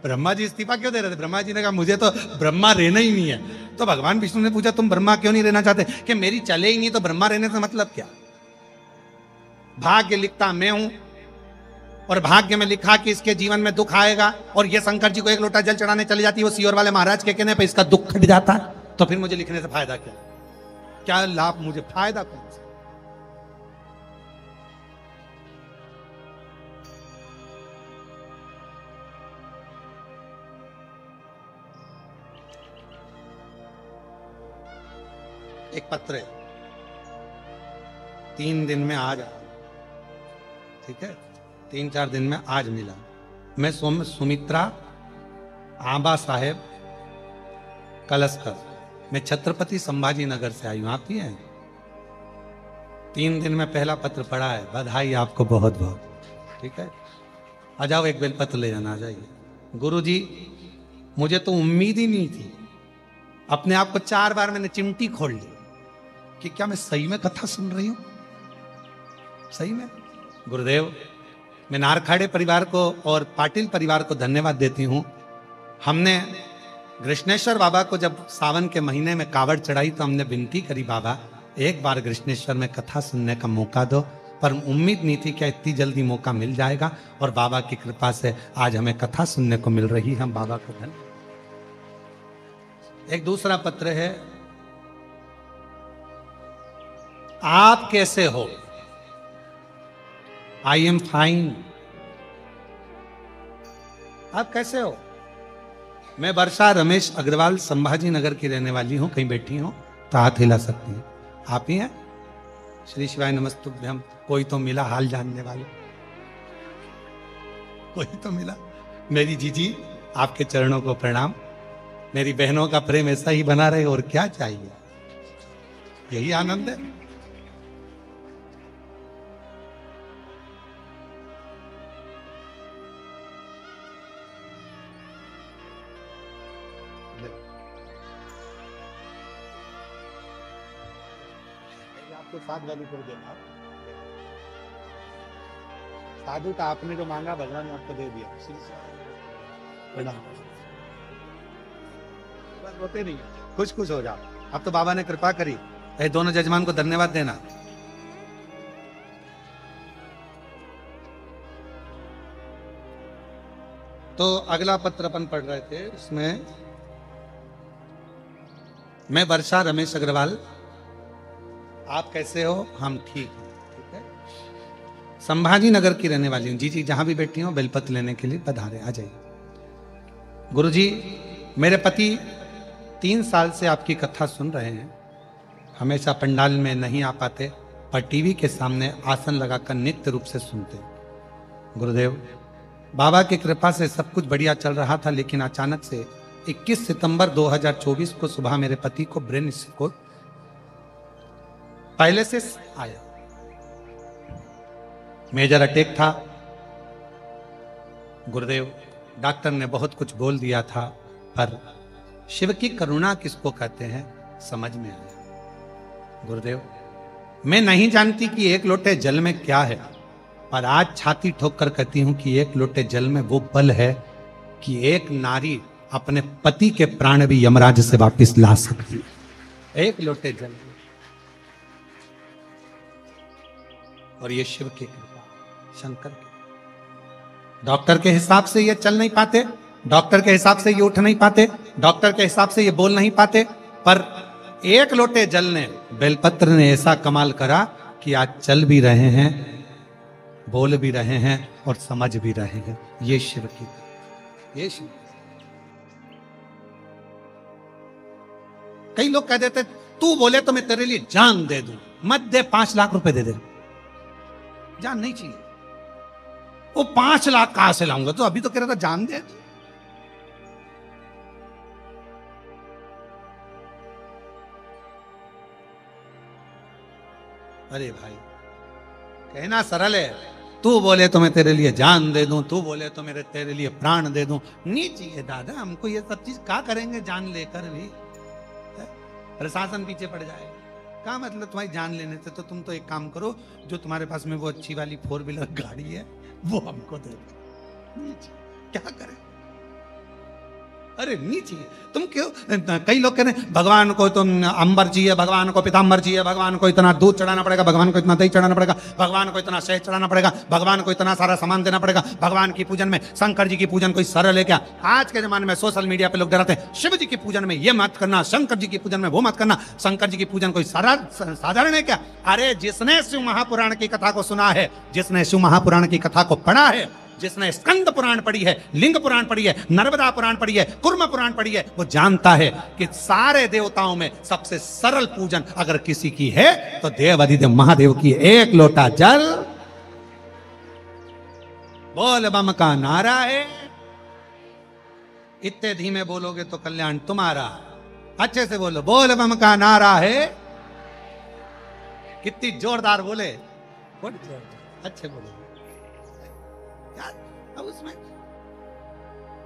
ब्रह्मा जी इस्तीफा क्यों दे रहे थे? ब्रह्मा जी ने कहा मुझे तो ब्रह्मा रहना ही नहीं है। तो भगवान विष्णु ने पूछा तुम ब्रह्मा क्यों नहीं रहना चाहते? कि मेरी चले ही नहीं तो ब्रह्मा रहने से मतलब क्या? भाग्य लिखता मैं हूं और भाग्य में लिखा कि इसके जीवन में दुख आएगा, और ये शंकर जी को एक लोटा जल चढ़ाने चली जाती है, वो सीहोर वाले महाराज के कहने पे इसका दुख खट जाता है, तो फिर मुझे लिखने से फायदा क्या? क्या लाभ मुझे, फायदा कौन सा? एक पत्र है, 3 दिन में आ जा, ठीक है, 3-4 दिन में आज मिला। मैं सुमित्रा आंबा साहेब कलस्कर, मैं छत्रपति संभाजी नगर से आई हूं। आप ही हैं? 3 दिन में पहला पत्र पढ़ा है, बधाई आपको बहुत बहुत। ठीक है, आ जाओ, एक बेलपत्र ले जाना। आ जाइए। गुरुजी, मुझे तो उम्मीद ही नहीं थी, अपने आप को 4 बार मैंने चिमटी खोल ली कि क्या मैं सही में कथा सुन रही हूं? सही में। गुरुदेव, मैं नारखाड़े परिवार को और पाटिल परिवार को धन्यवाद देती हूं। हमने कृष्णेश्वर बाबा को जब सावन के महीने में कावड़ चढ़ाई तो हमने विनती करी, बाबा एक बार कृष्णेश्वर में कथा सुनने का मौका दो, पर उम्मीद नहीं थी कि इतनी जल्दी मौका मिल जाएगा, और बाबा की कृपा से आज हमें कथा सुनने को मिल रही है। हम बाबा को धन्यवाद। एक दूसरा पत्र है, आप कैसे हो? I am fine. आप कैसे हो? मैं वर्षा रमेश अग्रवाल संभाजी नगर की रहने वाली हूं। कहीं बैठी हो तो हाथ हिला सकती हैं। आप ही हैं? श्री शिवाय नमस्तुभ्यम। कोई तो मिला हाल जानने वाला, कोई तो मिला। मेरी जीजी, आपके चरणों को प्रणाम। मेरी बहनों का प्रेम ऐसा ही बना रहे, और क्या चाहिए? यही आनंद है। आपको 7 वाली कर देना। साधु का आपने जो मांगा भगवान ने आपको दे दिया। बस रोते नहीं, खुश खुश हो जाओ। अब तो बाबा ने कृपा करी। दोनों जजमान को धन्यवाद देना। तो अगला पत्र अपन पढ़ रहे थे, उसमें मैं वर्षा रमेश अग्रवाल, आप कैसे हो? हम ठीक हैं। ठीक है, संभाजी नगर की रहने वाली हूं। जी जी, जहां भी बैठी हो बेलपत्र लेने के लिए पधारे, आ जाइए। गुरुजी, मेरे पति 3 साल से आपकी कथा सुन रहे हैं। हमेशा पंडाल में नहीं आ पाते, पर टीवी के सामने आसन लगाकर नित्य रूप से सुनते। गुरुदेव, बाबा की कृपा से सब कुछ बढ़िया चल रहा था, लेकिन अचानक से 21 सितंबर 2024 को सुबह मेरे पति को ब्रेन स्ट्रोक पहले से आया। मेजर अटैक था। गुरुदेव, डॉक्टर ने बहुत कुछ बोल दिया था, पर शिव की करुणा किसको कहते हैं समझ में आया। गुरुदेव, मैं नहीं जानती कि 1 लोटे जल में क्या है, पर आज छाती ठोक कर कहती हूं कि 1 लोटे जल में वो बल है कि एक नारी अपने पति के प्राण भी यमराज से वापस ला सकती है। 1 लोटे जल। और ये शिव की कृपा, शंकर की। डॉक्टर के हिसाब से ये चल नहीं पाते, डॉक्टर के हिसाब से ये उठ नहीं पाते, डॉक्टर के हिसाब से ये बोल नहीं पाते, पर 1 लोटे जल ने, बेलपत्र ने ऐसा कमाल करा कि आज चल भी रहे हैं, बोल भी रहे हैं और समझ भी रहे हैं। ये शिव की, ये शिव। कई लोग कह देते तू बोले तो मैं तेरे लिए जान दे दूं, मत दे, 5 लाख रुपए दे दे। जान नहीं चाहिए। वो 5 लाख कहां से लाऊंगा, तो अभी तो कह रहा था जान दे। अरे भाई, कहना सरल है, तू बोले तो मैं तेरे लिए जान दे दूं, तू बोले तो मेरे तेरे लिए प्राण दे दूं। नहीं चाहिए दादा हमको ये सब चीज, क्या करेंगे जान लेकर भी, प्रशासन पीछे पड़ जाएगा। क्या मतलब तुम्हारी जान लेने से, तो तुम तो एक काम करो, जो तुम्हारे पास में वो अच्छी वाली 4 व्हीलर गाड़ी है वो हमको दे दो। क्या करें, अरे नहीं चाहिए। तुम क्यों, कई लोग कह रहे हैं भगवान को तुम अंबर चाहिए, भगवान को पीताम्बर चाहिए, भगवान को इतना दूध चढ़ाना पड़ेगा, भगवान को इतना दही चढ़ाना पड़ेगा, भगवान को इतना शहद चढ़ाना पड़ेगा, भगवान को इतना सारा सामान देना पड़ेगा, भगवान की पूजन में शंकर जी की पूजन कोई सरल है क्या? आज के जमाने में सोशल मीडिया पे लोग डराते हैं शिव जी की पूजन में ये मत करना, शंकर जी की पूजन में वो मत करना। शंकर जी की पूजन कोई साधारण है क्या? अरे जिसने शिव महापुराण की कथा को सुना है, जिसने शिव महापुराण की कथा को पढ़ा है, जिसने स्कंद पुराण पढ़ी है, लिंग पुराण पढ़ी है, नर्मदा पुराण पढ़ी है, कुर्म पुराण पढ़ी है, वो जानता है कि सारे देवताओं में सबसे सरल पूजन अगर किसी की है तो देव अधिदेव महादेव की। 1 लोटा जल, बोल बम का नारा है। इतने धीमे बोलोगे तो कल्याण तुम्हारा। अच्छे से बोलो, बोल बम का नारा है। कितनी जोरदार बोले, अच्छे बोलो। अब उसमें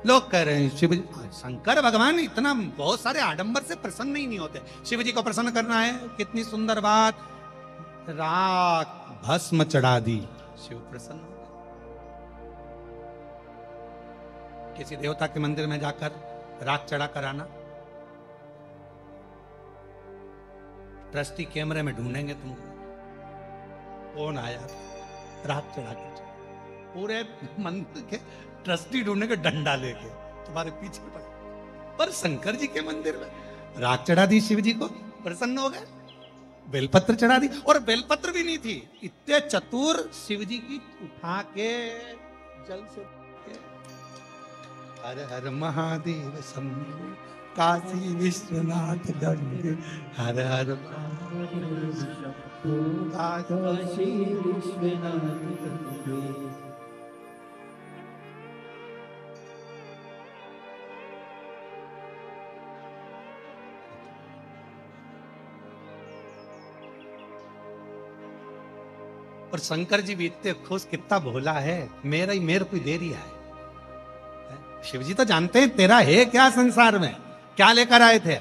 लोग कह रहे हैं शिव जी, शंकर भगवान इतना बहुत सारे आडंबर से प्रसन्न ही नहीं होते। शिव जी को प्रसन्न करना है, कितनी सुंदर बात, राख भस्म चढ़ा दी, शिव प्रसन्न हो गए। किसी देवता के मंदिर में जाकर राख चढ़ा कर आना, ट्रस्टी कैमरे में ढूंढेंगे तुमको, कौन आया राख चढ़ा के। पूरे मंदिर के ट्रस्टी ढूंढने के डंडा लेके तुम्हारे पीछे पर शंकर जी के मंदिर में राख चढ़ा दी, शिव जी को प्रसन्न हो गए, बेलपत्र चढ़ा दी। और बेलपत्र भी नहीं थी, इतने चतुर शिव जी की उठा के जल से हर हर महादेव शंभो काशी विश्वनाथ गंगे, हर हर महादेव काशी विश्वनाथ गंगे। और शंकर जी भी इतने खुश, कितना भोला है, मेरे को दे दिया है। शिव जी तो जानते हैं तेरा है क्या संसार में, क्या लेकर आए थे,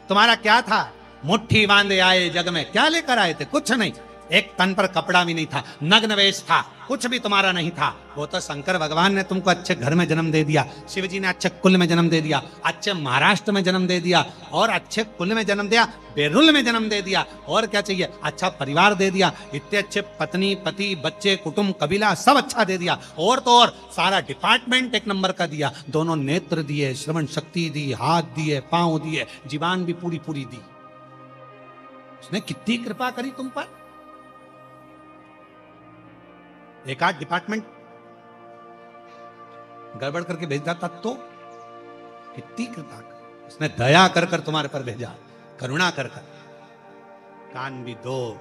तुम्हारा क्या था, मुट्ठी बांधे आए जग में, क्या लेकर आए थे? कुछ नहीं, एक तन पर कपड़ा भी नहीं था, नग्न वेश था, कुछ भी तुम्हारा नहीं था। वो तो शंकर भगवान ने तुमको अच्छे घर में जन्म दे दिया, शिव जी ने अच्छे कुल में जन्म दे दिया, अच्छे महाराष्ट्र में जन्म दे दिया, और अच्छे कुल में जन्म दिया, बेरुल में जन्म दे दिया, और क्या चाहिए, अच्छा परिवार दे दिया, इतने अच्छे पत्नी पति बच्चे कुटुंब कबीला सब अच्छा दे दिया, और तो और सारा डिपार्टमेंट 1 नंबर का दिया, दोनों नेत्र दिए, श्रवण शक्ति दी, हाथ दिए, पांव दिए, जीवान भी पूरी पूरी दी। उसने कितनी कृपा करी तुम पर। एक आध डिपार्टमेंट गड़बड़ करके भेज देता तो कितनी कृपा कर, उसने दया कर कर तुम्हारे पर भेजा, करुणा कर कर। कान भी 2।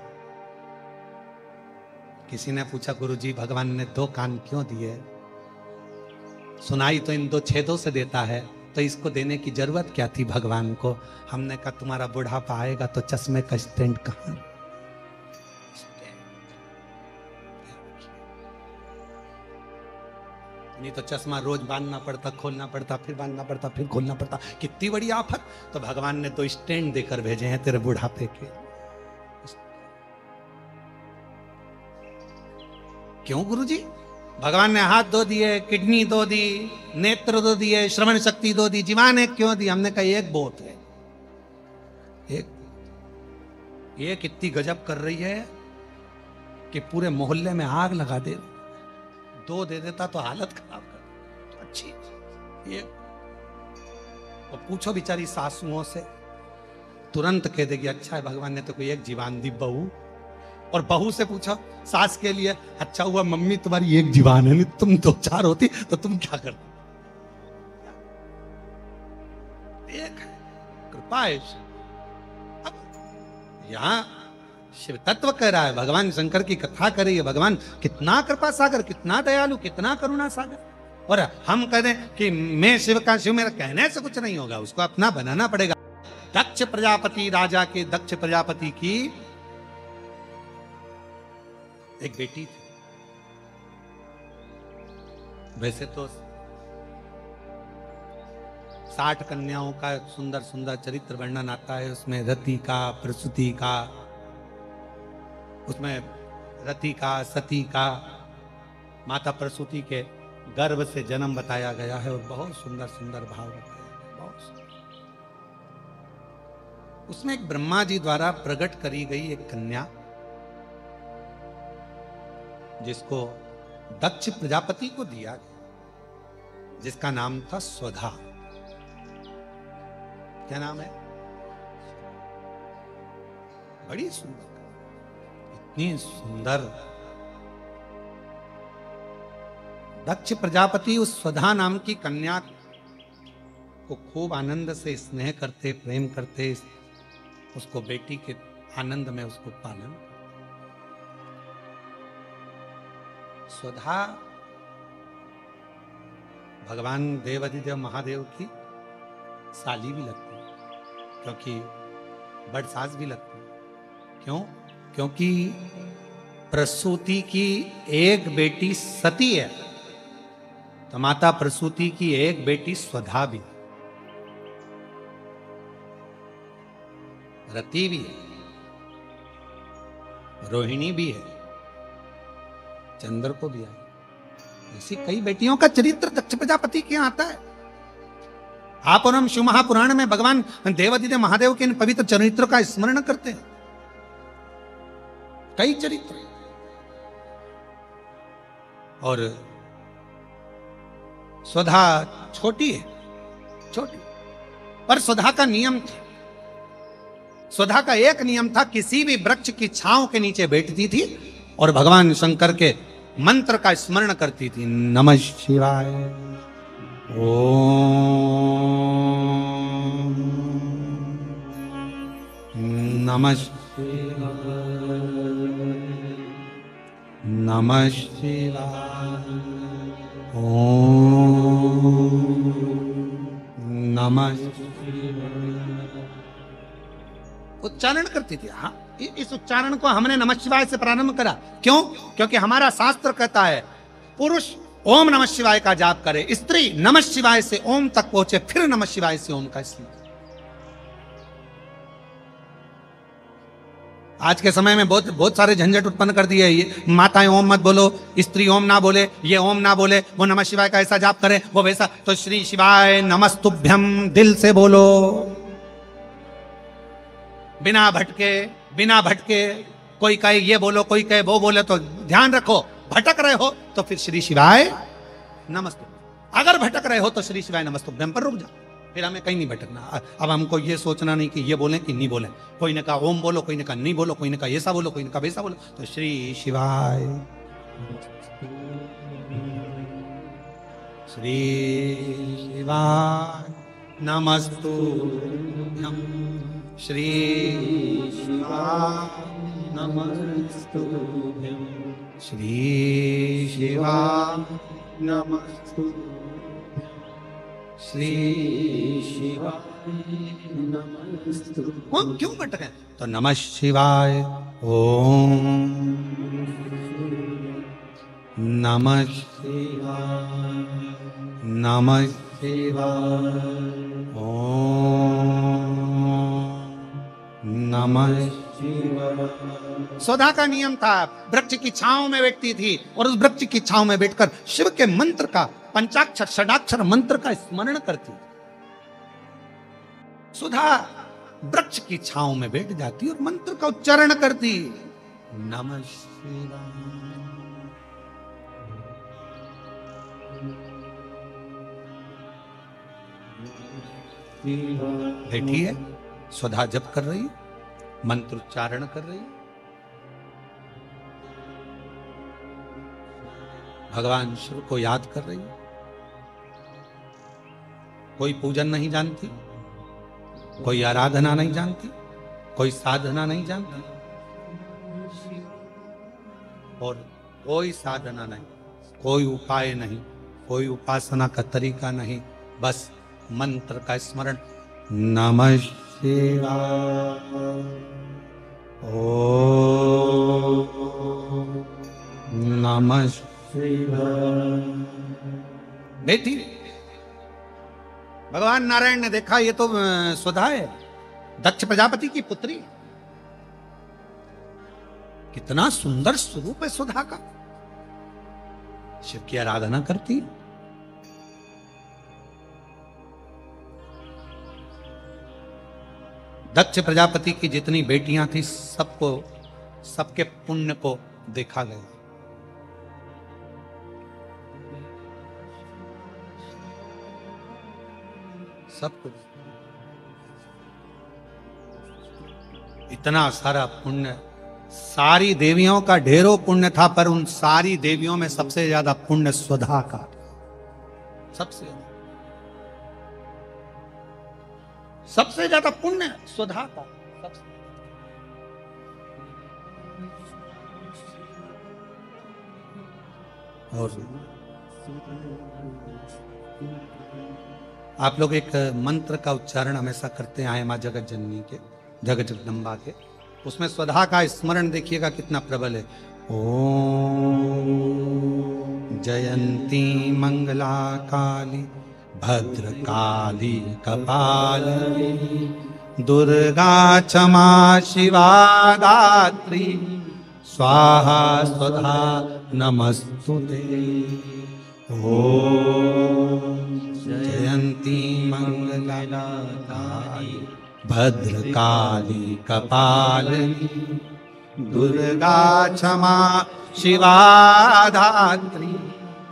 किसी ने पूछा गुरुजी भगवान ने 2 कान क्यों दिए? सुनाई तो इन 2 छेदों से देता है, तो इसको देने की जरूरत क्या थी भगवान को? हमने कहा तुम्हारा बुढ़ापा आएगा तो चश्मे का स्टैंड कहां? नहीं तो चश्मा रोज बांधना पड़ता, खोलना पड़ता, फिर बांधना पड़ता, फिर खोलना पड़ता, कितनी बड़ी आफत। तो भगवान ने 2 स्टैंड देकर भेजे हैं तेरे बुढ़ापे के। क्यों गुरुजी? भगवान ने हाथ 2 दिए, किडनी 2 दी, नेत्र 2 दिए, श्रवण शक्ति 2 दी, जीवान 1 क्यों दी? हमने कहा एक बहुत है। एक कितनी गजब कर रही है कि पूरे मोहल्ले में आग लगा दे। 2 दे देता तो हालत खराब कर, तो अच्छी ये। और पूछो बेचारी सासुओं से, तुरंत कह देगी अच्छा है भगवान ने तो कोई एक जीवान दी बहू। और बहू से पूछो सास के लिए, अच्छा हुआ मम्मी तुम्हारी एक जीवान है, नहीं तुम 2-4 होती तो तुम क्या करते? एक कृपा है। अब यहां शिव तत्व कह रहा है, भगवान शंकर की कथा कर रही है। भगवान कितना कृपा सागर, कितना दयालु, कितना करुणा सागर। और हम कह दें कि मैं शिव का, शिव मेरा कहने से कुछ नहीं होगा, उसको अपना बनाना पड़ेगा। दक्ष प्रजापति, राजा के दक्ष प्रजापति की एक बेटी थी। वैसे तो 60 कन्याओं का सुंदर सुंदर चरित्र वर्णन आता है उसमें, रति का, प्रसूति का, उसमें रति का, सती का, माता प्रसूति के गर्भ से जन्म बताया गया है और बहुत सुंदर सुंदर भाव बताया है, बहुत सुंदर। उसमें एक ब्रह्मा जी द्वारा प्रकट करी गई एक कन्या, जिसको दक्ष प्रजापति को दिया गया, जिसका नाम था स्वधा। क्या नाम है? बड़ी सुंदर, इतनी सुंदर। दक्ष प्रजापति उस स्वधा नाम की कन्या को खूब आनंद से स्नेह करते, प्रेम करते, उसको बेटी के आनंद में उसको पालन। स्वधा भगवान देवाधिदेव महादेव की साली भी लगती है, क्योंकि बड़ सास भी लगती है। क्यों? क्योंकि प्रसूति की एक बेटी सती है, तो माता प्रसूति की एक बेटी स्वधा भी, रति भी है, रोहिणी भी है, चंद्र को भी है। ऐसी कई बेटियों का चरित्र दक्ष प्रजापति के यहाँ आता है। आप और हम शिव महापुराण में भगवान देवाधिदेव महादेव के इन पवित्र चरित्रों का स्मरण करते हैं। कई चरित्र। और स्वधा छोटी है, छोटी, पर स्वधा का नियम था। स्वधा का एक नियम था, किसी भी वृक्ष की छांव के नीचे बैठती थी और भगवान शंकर के मंत्र का स्मरण करती थी। नमः शिवाय, ओम नमः शिवाय, नमः शिवाय, ओम नमः शिवाय। उच्चारण करती थी। हाँ, इस उच्चारण को हमने नमः शिवाय से प्रारंभ करा। क्यों? क्योंकि हमारा शास्त्र कहता है पुरुष ओम नमः शिवाय का जाप करे, स्त्री नमः शिवाय से ओम तक पहुंचे, फिर नमः शिवाय से ओम का स्मरण। आज के समय में बहुत सारे झंझट उत्पन्न कर दिए। ये माताएं ओम मत बोलो, स्त्री ओम ना बोले, ये ओम ना बोले, वो नमः शिवाय का ऐसा जाप करे, वो वैसा। तो श्री शिवाय नमस्तुभ्यम दिल से बोलो, बिना भटके। कोई कहे ये बोलो, कोई कहे वो बोले, तो ध्यान रखो, भटक रहे हो तो फिर श्री शिवाय नमस्तुभ्यम। अगर भटक रहे हो तो श्री शिवाय नमस्तुभ्यम पर रुक जाओ, फिर हमें कहीं नहीं भटकना। अब हमको ये सोचना नहीं कि ये बोलें कि नहीं बोलें। कोई ने कहा ओम बोलो, कोई ने कहा नहीं बोलो, कोई ने कहा ऐसा बोलो, कोई ने कहा वैसा बोलो। तो श्री शिवाय, श्री शिवाय नमस्तुभ्यम, श्री शिवाय नमस्तुभ्यम, श्री शिवाय नमस्तुभ्यम, श्री शिवाय नमस्तुभ्यम। क्यों भटके? तो नमः शिवाय, ओम नमः शिवाय, नमः शिवाय, ओम नमः शिवाय। स्वधा का नियम था, वृक्ष की छांव में बैठती थी और उस वृक्ष की छांव में बैठकर शिव के मंत्र का, पंचाक्षर षडाक्षर मंत्र का स्मरण करती। सुधा वृक्ष की छांव में बैठ जाती और मंत्र का उच्चारण करती, नमः शिवाय। बैठी है, सुधा जप कर रही, मंत्र उच्चारण कर रही, भगवान शिव को याद कर रही। कोई पूजन नहीं जानती, कोई आराधना नहीं जानती, कोई साधना नहीं जानती, और कोई साधना नहीं, कोई उपाय नहीं, कोई उपासना का तरीका नहीं, बस मंत्र का स्मरण। नमः शिवाय, ओम नमः शिवाय। बेटी, भगवान नारायण ने देखा ये तो सुधा है, दक्ष प्रजापति की पुत्री, कितना सुंदर स्वरूप है सुधा का, शिव की आराधना करती। दक्ष प्रजापति की जितनी बेटियां थी सबको, सबके पुण्य को देखा गया। सब कुछ इतना सारा पुण्य, सारी देवियों का ढेरों पुण्य था, पर उन सारी देवियों में सबसे ज्यादा पुण्य सुधा का, सबसे ज्यादा पुण्य सुधा का। और आप लोग एक मंत्र का उच्चारण हमेशा करते आए मां जगत जननी के, जगत जगदम्बा के, उसमें स्वधा का स्मरण देखिएगा कितना प्रबल है। ओम जयंती मंगला काली भद्रकाली कपालिनी दुर्गा क्षमा शिवा दात्री स्वाहा स्वधा नमस्तुते। ओम जयंती मंगला काली भद्रकाली कपालिनी दुर्गा क्षमा शिवा धात्री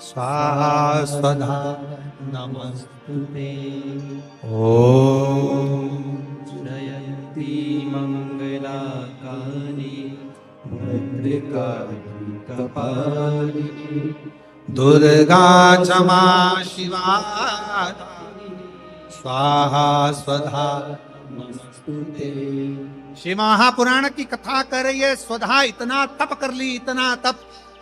स्वाहा स्वधा नमस्तुते। ओम जयंती मंगला काली भद्रकाली कपालिनी दुर्गा क्षमा शिवा स्वाहा स्वधा नमस्तुते। श्री महापुराण की कथा कर रही है, स्वधा इतना तप कर ली, इतना तप,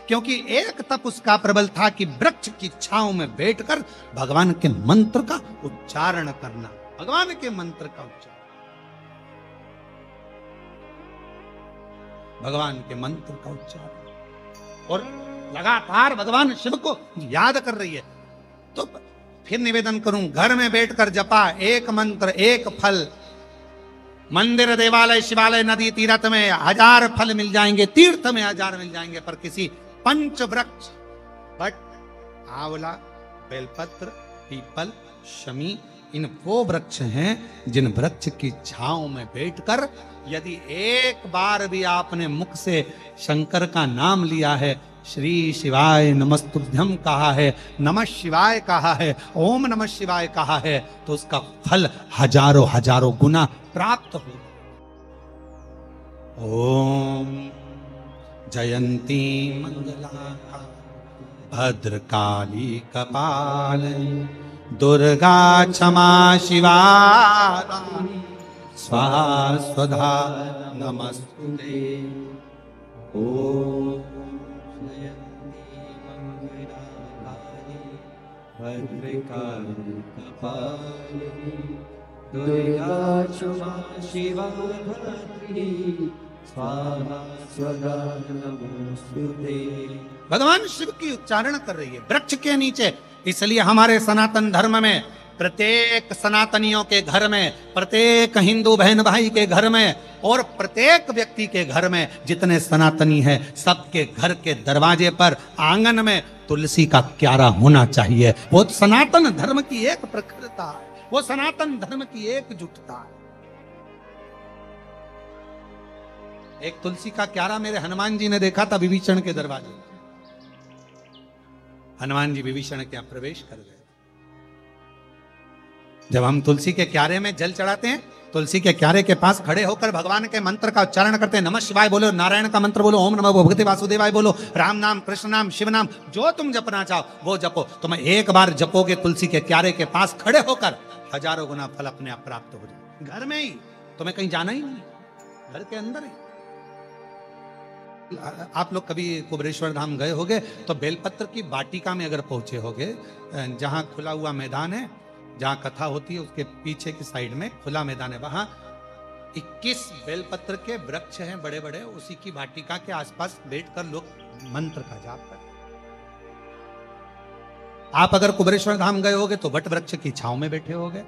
क्योंकि एक तप उसका प्रबल था कि वृक्ष की छांव में बैठकर भगवान के मंत्र का उच्चारण करना, भगवान के मंत्र का उच्चारण, भगवान के मंत्र का उच्चारण, और लगातार भगवान शिव को याद कर रही है। तो फिर निवेदन करूं, घर में बैठकर जपा एक मंत्र एक फल, मंदिर देवालय शिवालय नदी तीर्थ में 1000 फल मिल जाएंगे, तीर्थ में 1000 मिल जाएंगे, पर किसी पंच वृक्ष बट आंवला बेलपत्र पीपल शमी, इन वो वृक्ष हैं जिन वृक्ष की छांव में बैठकर यदि एक बार भी आपने मुख से शंकर का नाम लिया है, श्री शिवाय नमस्तुभ्यम कहा है, नमः शिवाय कहा है, ओम नमः शिवाय कहा है, तो उसका फल हजारों हजारों गुना प्राप्त हो। ओम जयंती मंगला भद्रकाली कपालिनी दुर्गा क्षमा शिवा स्वाहा स्वधा नमस्तुते। ओम भद्रकाली कपालिनी दुर्गा क्षमा शिवा स्वाहा स्वधा नमस्तुते। भगवान शिव की उच्चारण कर रही है वृक्ष के नीचे। इसलिए हमारे सनातन धर्म में प्रत्येक सनातनियों के घर में, प्रत्येक हिंदू बहन भाई के घर में, और प्रत्येक व्यक्ति के घर में जितने सनातनी हैं, सबके घर के दरवाजे पर आंगन में तुलसी का क्यारा होना चाहिए। वो सनातन धर्म की एक प्रखरता है, वो सनातन धर्म की एकजुटता है। एक तुलसी का क्यारा मेरे हनुमान जी ने देखा था विभीषण के दरवाजे। हनुमान जी विभीषण के यहाँ प्रवेश कर गए। जब हम तुलसी के क्यारे में जल चढ़ाते हैं, तुलसी के क्यारे के पास खड़े होकर भगवान के मंत्र का उच्चारण करते हैं। नमः शिवाय बोलो, नारायण का मंत्र बोलो, ओम नमः भगवते वासुदेवाय बोलो, राम नाम कृष्ण नाम शिव नाम जो तुम जपना चाहो वो जपो। तुम एक बार जपोगे तुलसी के क्यारे के पास खड़े होकर, हजारों गुना फल अपने आप प्राप्त हो जाए। घर में ही, तुम्हें कहीं जाना ही नहीं, घर के अंदर ही। आप लोग कभी कुबेरेश्वर धाम गए होगे तो बेलपत्र की वाटिका में अगर पहुंचे होगे, जहां खुला हुआ मैदान है, जहां कथा होती है उसके पीछे की साइड में खुला मैदान है, वहां 21 बेलपत्र के वृक्ष हैं बड़े बड़े, उसी की वाटिका के आसपास बैठकर लोग मंत्र का जाप करते। आप अगर कुबेरेश्वर धाम गए होगे तो वट वृक्ष की छांव में बैठे होगे।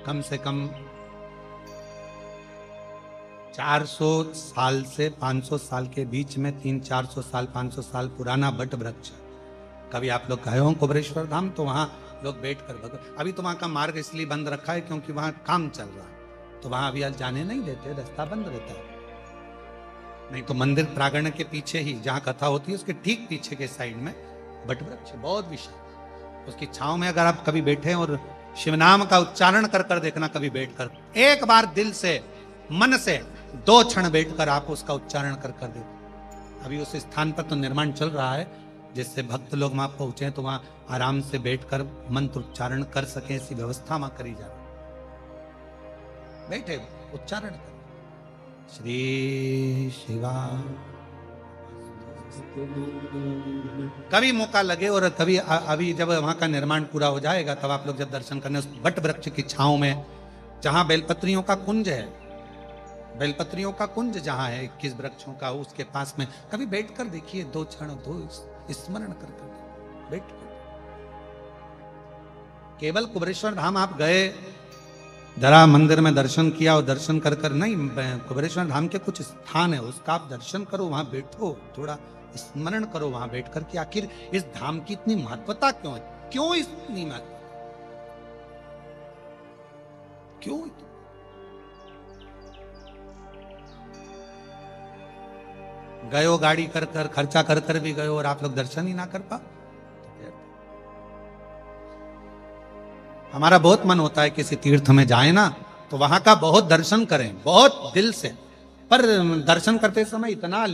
कम से कम 400 साल से 500 साल के बीच में 300-400 साल 500 साल पुराना वट वृक्ष। कभी आप लोग गए हो कुबेरेश्वर धाम तो वहां लोग बैठ कर, अभी तो वहां का मार्ग इसलिए बंद रखा है क्योंकि वहां काम चल रहा है, तो वहां अभी जाने नहीं देते, रास्ता बंद रहता है। नहीं तो मंदिर प्रांगण के पीछे ही जहां कथा होती है उसके ठीक पीछे के साइड में वट वृक्ष बहुत विशाल, उसकी छांव में अगर आप कभी बैठे और शिव नाम का उच्चारण कर कर देखना, कभी बैठकर एक बार दिल से मन से 2 क्षण बैठकर आप उसका उच्चारण कर कर देखो। अभी उस स्थान पर तो निर्माण चल रहा है जिससे भक्त लोग वहां पहुंचे तो वहां आराम से बैठकर मंत्र उच्चारण कर सके, ऐसी व्यवस्था वहां करी जा रही। बैठे उच्चारण कर श्री शिवा। कभी मौका लगे और कभी अभी जब वहां का निर्माण पूरा हो जाएगा तब आप लोग जब दर्शन करने उस वट वृक्ष की छांव में, जहां बेलपत्रियों का कुंज है, बेलपत्रियों का कुंज जहां है 21 वृक्षों का, उसके पास में कभी बैठकर देखिए 2 क्षण, 2 स्मरण कर बैठ कर। केवल कुबेरेश्वर धाम आप गए, जरा मंदिर में दर्शन किया और दर्शन कर कर नहीं, कुबेरेश्वर धाम के कुछ स्थान है उसका आप दर्शन करो, वहां बैठो, थोड़ा स्मरण करो वहां बैठकर कि आखिर इस धाम की इतनी महत्वता क्यों है, क्यों इतनी महत्व, क्यों गए हो गाड़ी कर कर, खर्चा कर कर भी गए और आप लोग दर्शन ही ना कर पा। हमारा बहुत मन होता है किसी तीर्थ में जाए ना तो वहां का बहुत दर्शन करें, बहुत दिल से, पर दर्शन करते समय इतना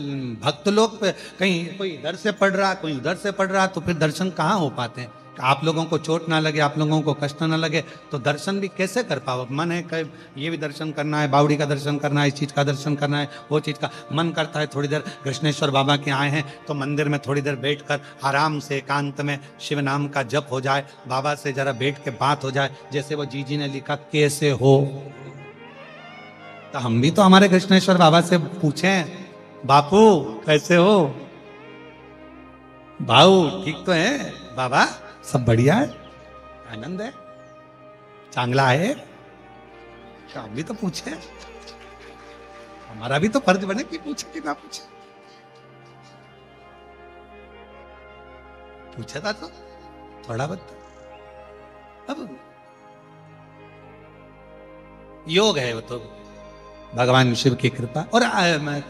भक्त लोग कहीं कोई इधर से पढ़ रहा कोई उधर से पढ़ रहा, तो फिर दर्शन कहाँ हो पाते हैं। आप लोगों को चोट ना लगे, आप लोगों को कष्ट ना लगे तो दर्शन भी कैसे कर पाओ। मन है कि ये भी दर्शन करना है, बावड़ी का दर्शन करना है, इस चीज का दर्शन करना है, वो चीज का मन करता है। थोड़ी देर कृष्णेश्वर बाबा के आए हैं तो मंदिर में थोड़ी देर बैठकर आराम से एकांत में शिव नाम का जप हो जाए, बाबा से जरा बैठ के बात हो जाए। जैसे वो जीजी ने लिखा कैसे हो, तो हम भी तो हमारे कृष्णेश्वर बाबा से पूछें, बापू कैसे हो, भाऊ ठीक तो है, बाबा सब बढ़िया है, आनंद है, चांगला है, तो हम भी तो पूछे, हमारा भी तो फर्ज बने कि पूछे कि ना पूछे। पूछा था तो थोड़ा बहुत अब योग है वो तो भगवान शिव की कृपा। और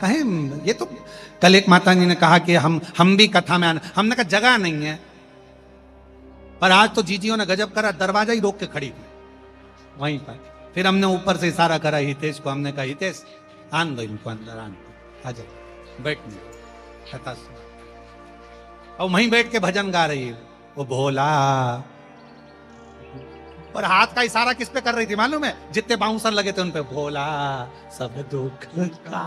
कहें ये तो कल एक माता जी ने कहा कि हम भी कथा में आना, हमने कहा जगह नहीं है, पर आज तो जीजियों ने गजब करा, दरवाजा ही रोक के खड़ी हुई वहीं पर। फिर हमने ऊपर से इशारा करा हितेश को, हमने कहा हितेश आन दो इनको अंदर, आन दो, आ जाओ बैठने कथा सुना। और वहीं बैठ के भजन गा रही है वो भोला, और हाथ का इशारा किस पे कर रही थी मालूम है, जितने बाउंसर लगे थे उन पे, भोला सब दुख का,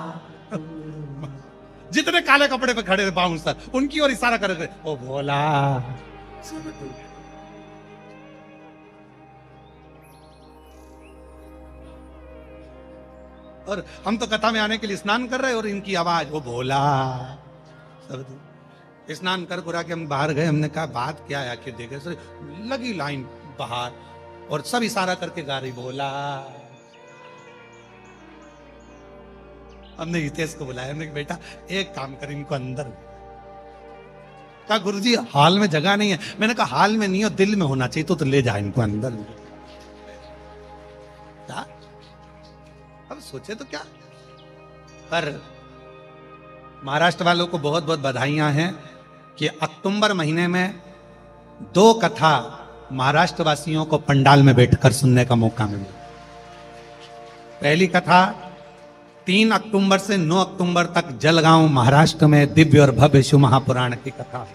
जितने काले कपड़े पे खड़े थे बाउंसर उनकी ओर इशारा कर रहे थे, ओ भोला सब दुख। और हम तो कथा में आने के लिए स्नान कर रहे और इनकी आवाज वो भोला सब दुख। स्नान कर कुरा के हम बाहर गए, हमने कहा बात क्या है आखिर, देखे सर लगी लाइन बाहर और सब इशारा करके गा रही भोला। हमने हितेश को बुलाया, हमने बेटा एक काम कर इनको अंदर, कहा गुरुजी हाल में जगह नहीं है। मैंने कहा हाल में नहीं हो, दिल में होना चाहिए, तो ले जा इनको अंदर। क्या अब सोचे तो क्या। पर महाराष्ट्र वालों को बहुत बहुत बधाइयां हैं कि अक्टूबर महीने में 2 कथा महाराष्ट्र वासियों को पंडाल में बैठकर सुनने का मौका मिला। पहली कथा 3 अक्टूबर से 9 अक्टूबर तक जलगांव महाराष्ट्र में दिव्य और भव्य शिव महापुराण की कथा है।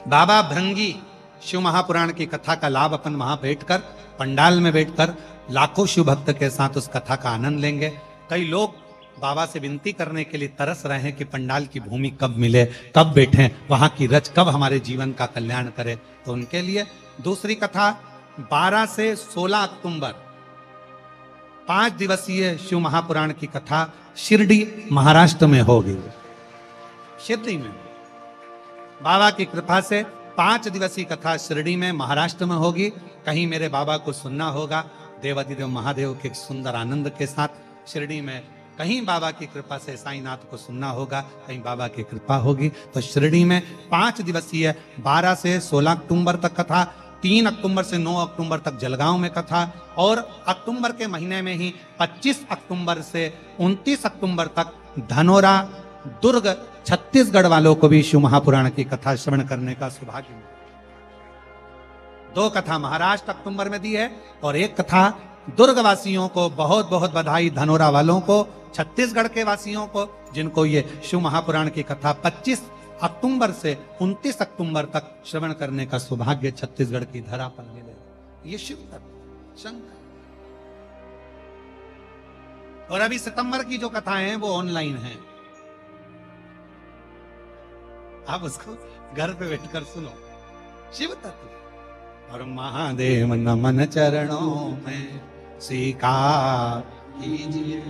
बाबा भृंगी शिव महापुराण की कथा का लाभ अपन वहां बैठकर, पंडाल में बैठकर लाखों शिव भक्त के साथ उस कथा का आनंद लेंगे। कई लोग बाबा से विनती करने के लिए तरस रहे हैं कि पंडाल की भूमि कब मिले, कब बैठें, वहां की रच कब हमारे जीवन का कल्याण करे। तो उनके लिए दूसरी कथा 12 से 16 अक्टूबर 5 दिवसीय शिव महापुराण की कथा शिरडी महाराष्ट्र में होगी। शिरडी में बाबा की कृपा से 5 दिवसीय कथा शिरडी में महाराष्ट्र में होगी। कहीं मेरे बाबा को सुनना होगा देवादिदेव महादेव के सुंदर आनंद के साथ शिरडी में, कहीं बाबा की कृपा से साईनाथ को सुनना होगा, कहीं बाबा की कृपा होगी तो शिरडी में 5 दिवसीय 12 से 16 अक्टूबर तक कथा, 3 अक्टूबर से 9 अक्टूबर तक जलगांव में कथा, और अक्टूबर के महीने में ही 25 अक्टूबर से 29 अक्टूबर तक धनोरा दुर्ग छत्तीसगढ़ वालों को भी शिव महापुराण की कथा श्रवण करने का सौभाग्य मिला। 2 कथा महाराष्ट्र अक्टूबर में दी है और 1 कथा दुर्ग वासियों को बहुत बहुत बधाई, धनोरा वालों को, छत्तीसगढ़ के वासियों को, जिनको ये शिव महापुराण की कथा 25 अक्टूबर से 29 अक्टूबर तक श्रवण करने का सौभाग्य छत्तीसगढ़ की धरा पर मिले। ये शिव तत्व शंकर। और अभी सितंबर की जो कथाएं हैं वो ऑनलाइन हैं, आप उसको घर पे बैठकर सुनो। शिव तत्व। और महादेव नमन चरणों में स्वीकार कीजिए,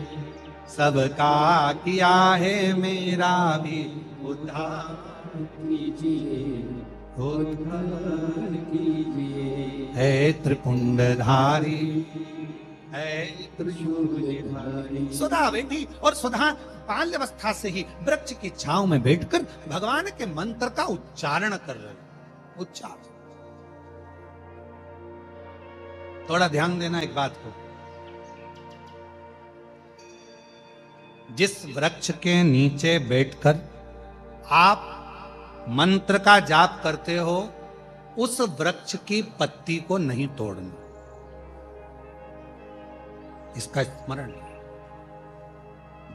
सबका किया है मेरा भी उद्धार कीजिए, उद्धार कीजिए। है त्रिपुंडधारी, है त्रिशूलधारी। सुधा बेटी, और सुधा बाल्यावस्था से ही वृक्ष की छांव में बैठकर भगवान के मंत्र का उच्चारण कर रहे। उच्चारण थोड़ा ध्यान देना एक बात को, जिस वृक्ष के नीचे बैठकर आप मंत्र का जाप करते हो उस वृक्ष की पत्ती को नहीं तोड़ना, इसका स्मरण।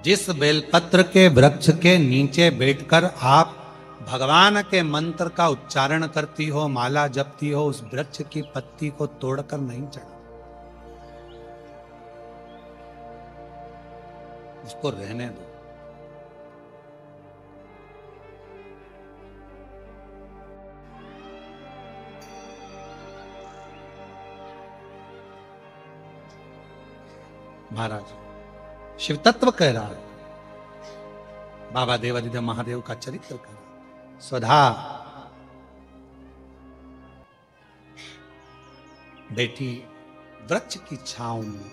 जिस बेलपत्र के वृक्ष के नीचे बैठकर आप भगवान के मंत्र का उच्चारण करती हो, माला जपती हो, उस वृक्ष की पत्ती को तोड़कर नहीं चढ़ा, उसको रहने दो। महाराज शिव तत्व कह रहा है, बाबा देवादिदेव महादेव का चरित्र कह रहा है। स्वधा बेटी वृक्ष की छांव में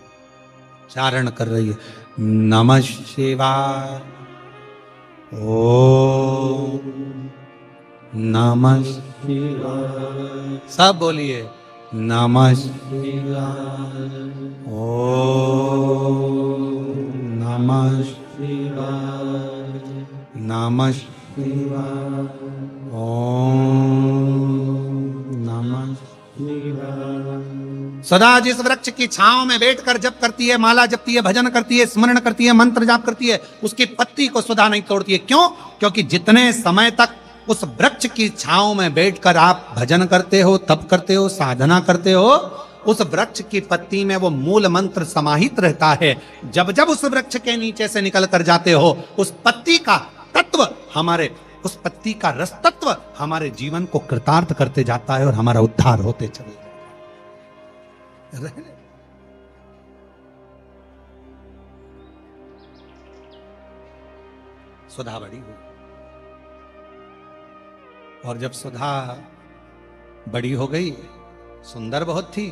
चारण कर रही है। नमः शिवाय, ओम नमः शिवाय, सब बोलिए नमः शिवाय, ओम नमः शिवाय, नमः शिवाय, ओम नमः शिवाय। सदा जिस वृक्ष की छांव में बैठकर जप करती है, माला जपती है, भजन करती है, स्मरण करती है, मंत्र जाप करती है, उसकी पत्ती को सदा नहीं तोड़ती है। क्यों? क्योंकि जितने समय तक उस वृक्ष की छांव में बैठकर आप भजन करते हो, तप करते हो, साधना करते हो, उस वृक्ष की पत्ती में वो मूल मंत्र समाहित रहता है। जब जब उस वृक्ष के नीचे से निकल कर जाते हो, उस पत्ती का तत्व हमारे, उस पत्ती का रस तत्व हमारे जीवन को कृतार्थ करते जाता है और हमारा उद्धार होते चले जाता है। सुधा बड़ी हुई, और जब सुधा बड़ी हो गई, सुंदर बहुत थी,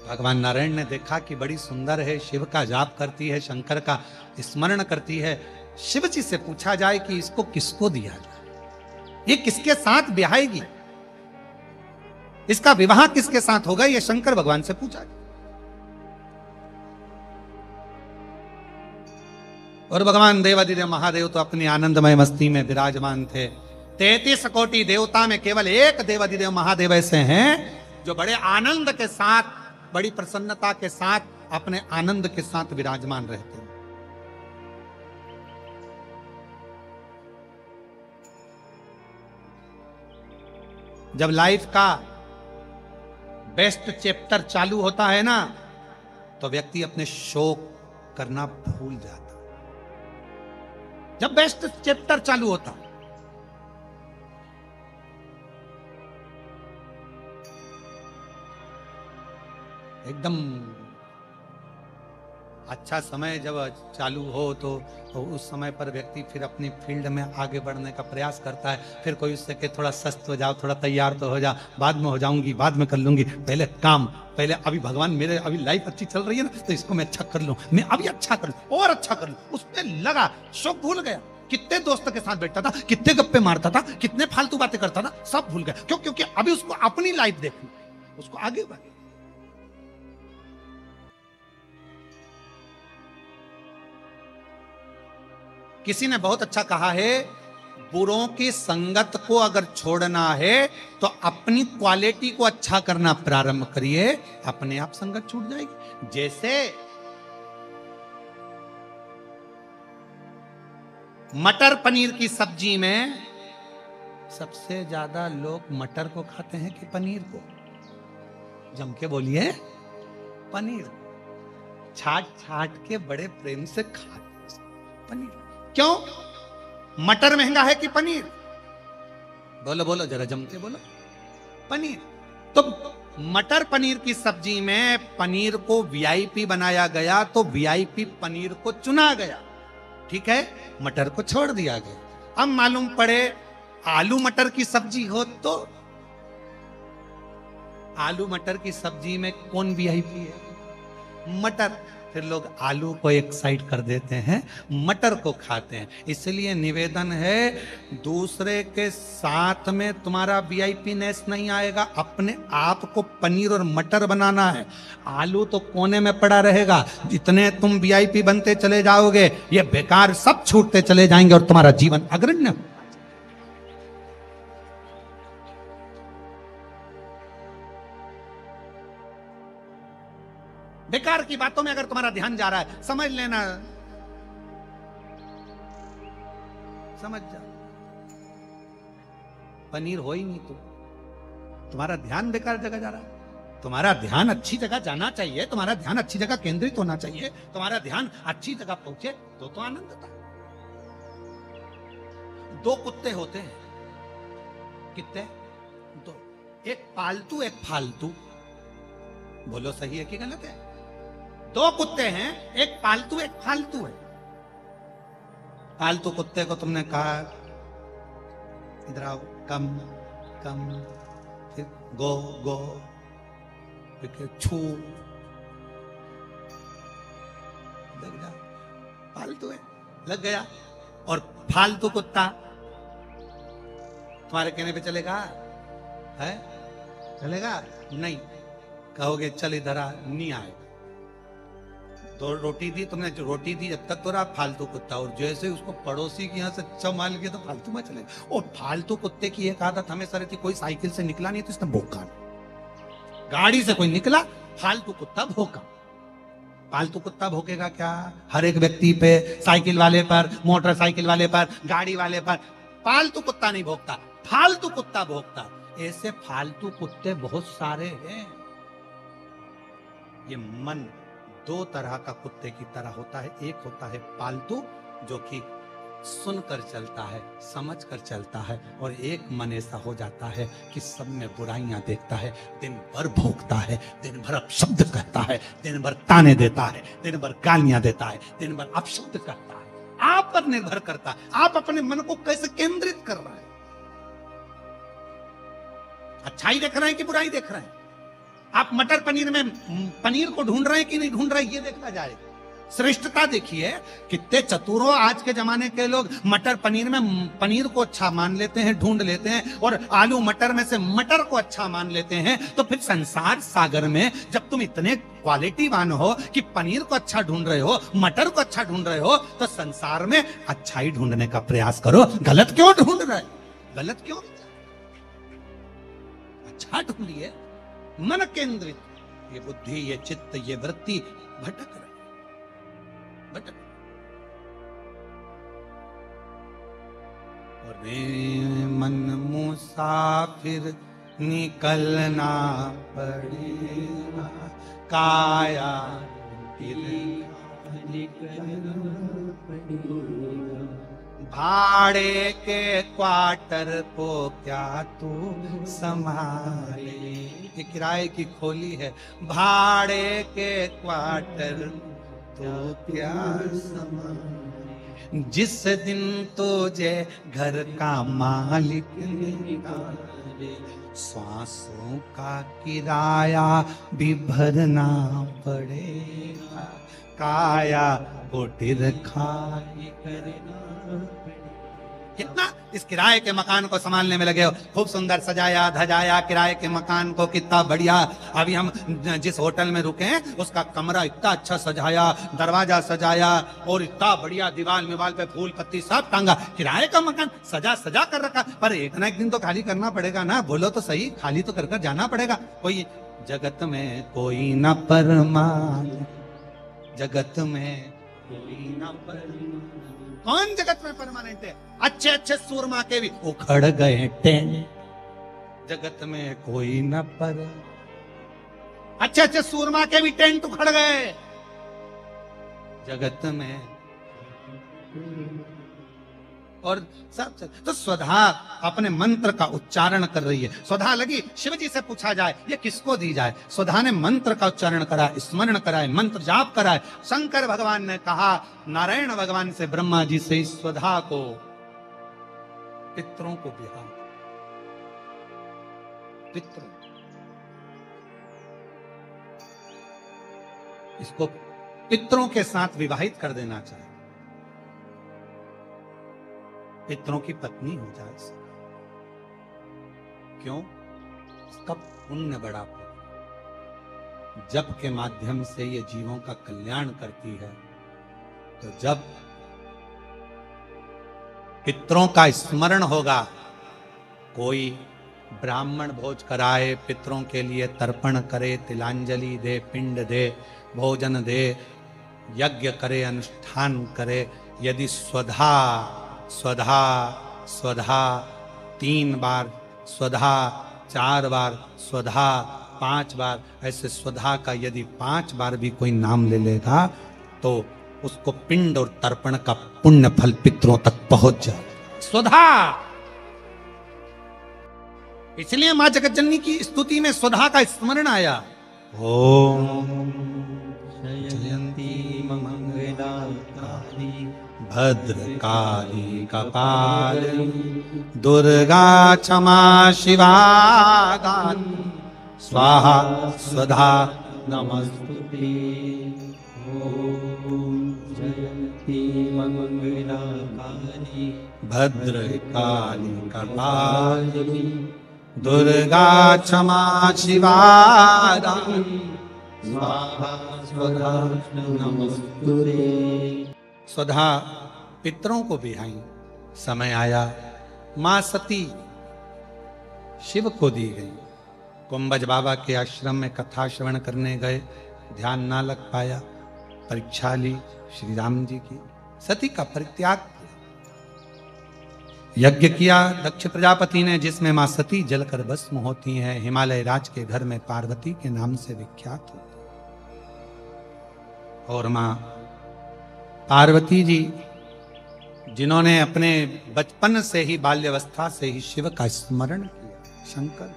भगवान नारायण ने देखा कि बड़ी सुंदर है, शिव का जाप करती है, शंकर का स्मरण करती है। शिव जी से पूछा जाए कि इसको किसको दिया जाए, ये किसके साथ ब्याहेगी, इसका विवाह किसके साथ होगा, ये शंकर भगवान से पूछा। और भगवान देवादिदेव महादेव तो अपनी आनंदमय मस्ती में विराजमान थे। 33 कोटि देवता में केवल एक देवादिदेव महादेव ऐसे हैं जो बड़े आनंद के साथ, बड़ी प्रसन्नता के साथ, अपने आनंद के साथ विराजमान रहते हैं। जब लाइफ का बेस्ट चैप्टर चालू होता है ना, तो व्यक्ति अपने शोक करना भूल जाता। जब बेस्ट चैप्टर चालू होता, एकदम अच्छा समय जब चालू हो तो उस समय पर व्यक्ति फिर अपनी फील्ड में आगे बढ़ने का प्रयास करता है। फिर कोई उससे कि थोड़ा सस्त हो जाओ, थोड़ा तैयार तो हो जा, बाद में हो जाऊंगी, बाद में कर लूंगी, पहले काम, पहले अभी भगवान मेरे अभी लाइफ अच्छी चल रही है ना, तो इसको मैं अच्छा कर लूं, मैं अभी अच्छा कर लूं और अच्छा कर लूं। उसमें लगा, शौक भूल गया। कितने दोस्तों के साथ बैठता था, कितने गप्पे मारता था, कितने फालतू बातें करता था, सब भूल गया। क्यों? क्योंकि अभी उसको अपनी लाइफ देखनी, उसको आगे बढ़े। किसी ने बहुत अच्छा कहा है, बुरों की संगत को अगर छोड़ना है तो अपनी क्वालिटी को अच्छा करना प्रारंभ करिए, अपने आप संगत छूट जाएगी। जैसे मटर पनीर की सब्जी में सबसे ज्यादा लोग मटर को खाते हैं कि पनीर को? जम के बोलिए, पनीर। छाट छाट के बड़े प्रेम से खाते पनीर। क्यों? मटर महंगा है कि पनीर? बोलो बोलो, जरा जम के बोलो। पनीर। तो मटर पनीर की सब्जी में पनीर को वीआईपी बनाया गया, तो वीआईपी पनीर को चुना गया, ठीक है, मटर को छोड़ दिया गया। अब मालूम पड़े आलू मटर की सब्जी हो तो आलू मटर की सब्जी में कौन वीआईपी है? मटर। फिर लोग आलू को एक साइड कर देते हैं, मटर को खाते हैं। इसलिए निवेदन है, दूसरे के साथ में तुम्हारा वीआईपी नेस नहीं आएगा, अपने आप को पनीर और मटर बनाना है। आलू तो कोने में पड़ा रहेगा। जितने तुम वीआईपी बनते चले जाओगे, ये बेकार सब छूटते चले जाएंगे और तुम्हारा जीवन अग्रण्य। बेकार की बातों में अगर तुम्हारा ध्यान जा रहा है, समझ लेना, समझ जा, पनीर हो ही नहीं तो तुम्हारा ध्यान बेकार जगह जा रहा है। तुम्हारा ध्यान अच्छी जगह जाना चाहिए, तुम्हारा ध्यान अच्छी जगह केंद्रित होना चाहिए, तुम्हारा ध्यान अच्छी जगह पहुंचे तो आनंद था। दो कुत्ते होते हैं, कितने? दो, एक पालतू एक फालतू। बोलो सही है कि गलत है? दो कुत्ते हैं, एक पालतू एक फालतू है। पालतू कुत्ते को तुमने कहा इधर आओ, कम कम, फिर गो गो, फिर छू, लग जा, फालतू है, लग गया। और फालतू कुत्ता तुम्हारे कहने पे चलेगा? है? चलेगा नहीं। कहोगे चल इधर आ, नहीं आएगा। तो रोटी दी तुमने, जो रोटी दी जब तक तो रहा फालतू कुत्ता, और जैसे उसको पड़ोसी के यहाँ से चमाल गया तो फालतू में चलेगा। और फालतू कुत्ते की एक आदत हमेशा रहती, कोई साइकिल से निकला नहीं तो इसने भौंका, गाड़ी से कोई निकला, फालतू कुत्ता भौंका। फालतू कुत्ता भौंकेगा क्या? हर एक व्यक्ति पे, साइकिल वाले पर, मोटरसाइकिल वाले पर, गाड़ी वाले पर। फालतू कुत्ता नहीं भौंकता, फालतू कुत्ता भौंकता। ऐसे फालतू कुत्ते बहुत सारे हैं। ये मन दो तरह का कुत्ते की तरह होता है। एक होता है पालतू, जो कि सुनकर चलता है, समझकर चलता है, और एक मन ऐसा हो जाता है कि सब में बुराइयां देखता है, दिन भर भौंकता है, दिन भर अपशब्द कहता है, दिन भर ताने देता है, दिन भर गालियां देता है, दिन भर अपशब्द करता है। आप पर निर्भर करता है, आप अपने मन को कैसे केंद्रित कर रहे हैं। अच्छाई देख रहे हैं कि बुराई देख रहे हैं? आप मटर पनीर में पनीर को ढूंढ रहे हैं कि नहीं ढूंढ रहे, ये देखा जाए। श्रेष्ठता देखिए, कितने चतुर हो आज के जमाने के लोग। मटर पनीर में पनीर को अच्छा मान लेते हैं, ढूंढ लेते हैं, और आलू मटर में से मटर को अच्छा मान लेते हैं। तो फिर संसार सागर में जब तुम इतने क्वालिटीवान हो कि पनीर को अच्छा ढूंढ रहे हो, मटर को अच्छा ढूंढ रहे हो, तो संसार में अच्छाई ढूंढने का प्रयास करो। गलत क्यों ढूंढ रहे? गलत क्यों? अच्छा ढूंढिए। मन केंद्रित, ये बुद्धि, ये चित्त, ये वृत्ति भटक रहे, भटक। और मन मुसाफिर निकलना पड़ेगा, काया भाड़े के क्वार्टर को क्या तू संभाले। ये किराए की खोली है। भाड़े के क्वार्टर तो क्या संभाले, जिस दिन तुझे घर का मालिक निकाले, सांसों का किराया भी भरना पड़ेगा, काया कुटीर खाली करना। कितना इस किराए के मकान को संभालने में लगे हो। खूब सुंदर सजाया धजाया किराए के मकान को, कितना बढ़िया। अभी हम जिस होटल में रुके हैं उसका कमरा इतना अच्छा सजाया, दरवाजा सजाया और इतना बढ़िया दीवार पे फूल पत्ती सब टांगा। किराए का मकान सजा सजा कर रखा, पर एक ना एक दिन तो खाली करना पड़ेगा ना। बोलो तो सही, खाली तो कर जाना पड़ेगा। कोई जगत में कोई न परमान, जगत में कोई न परमान। कौन जगत में परमानेंट है? अच्छे अच्छे सूरमा के भी उखड़ गए टेंट, जगत में कोई न पर। अच्छे अच्छे सूरमा के भी टेंट उखड़ गए, जगत में। और सब तो स्वधा अपने मंत्र का उच्चारण कर रही है। स्वधा लगी शिव जी से पूछा जाए ये किसको दी जाए। स्वधा ने मंत्र का उच्चारण करा, स्मरण कराए, मंत्र जाप कराए। शंकर भगवान ने कहा नारायण भगवान से ब्रह्मा जी से इस स्वधा को पितरों को बिहा, पितृ इसको पितरों के साथ विवाहित कर देना चाहिए, पितरों की पत्नी हो जाए। क्यों? इसका पुण्य बड़ा पुण्य। जप के माध्यम से ये जीवों का कल्याण करती है। तो जब पितरों का स्मरण होगा, कोई ब्राह्मण भोज कराए, पितरों के लिए तर्पण करे, तिलांजलि दे, पिंड दे, भोजन दे, यज्ञ करे, अनुष्ठान करे। यदि स्वधा स्वधा स्वधा 3 बार, स्वधा 4 बार, स्वधा 5 बार, ऐसे स्वधा का यदि 5 बार भी कोई नाम ले लेगा तो उसको पिंड और तर्पण का पुण्य फल पितरों तक पहुंच जाए। स्वधा, इसलिए मां जगतजननी की स्तुति में स्वधा का स्मरण आया। ओम जयंती मंगलाकाली भद्रकाली कपालिनी दुर्गा क्षमा शिवा दानी स्वाहा स्वधा नमस्तुते। ओम जयंती मंगलाकाली भद्रकाली कपालिनी दुर्गा क्षमा शिवा दानी स्वाहा स्वधा नमस्तुते। स्वधा पितरों को बिहाई। समय आया मां सती शिव को दी गई। कुंभज बाबा के आश्रम में कथा श्रवण करने गए, ध्यान ना लग पाया, परीक्षा ली श्री राम जी की। सती का परित्याग किया, यज्ञ किया दक्ष प्रजापति ने, जिसमें मां सती जलकर भस्म होती हैं। हिमालय राज के घर में पार्वती के नाम से विख्यात होती। और मां पार्वती जी जिन्होंने अपने बचपन से ही, बाल्यावस्था से ही शिव का स्मरण किया, शंकर।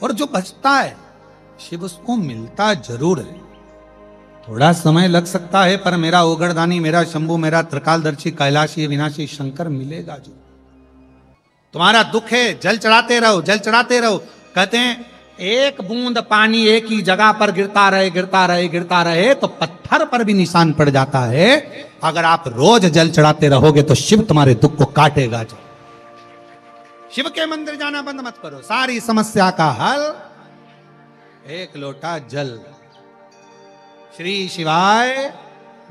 और जो बचता है शिव उसको मिलता जरूर है। थोड़ा समय लग सकता है, पर मेरा ओगरदानी, मेरा शंभू, मेरा त्रिकालदर्शी, कैलाशी, विनाशी शंकर मिलेगा जो। तुम्हारा दुख है, जल चढ़ाते रहो, जल चढ़ाते रहो। कहते हैं एक बूंद पानी एक ही जगह पर गिरता रहे, गिरता रहे, गिरता रहे तो पत्थर पर भी निशान पड़ जाता है। अगर आप रोज जल चढ़ाते रहोगे तो शिव तुम्हारे दुख को काटेगा। जो शिव के मंदिर जाना बंद मत करो, सारी समस्या का हल एक लोटा जल। श्री शिवाय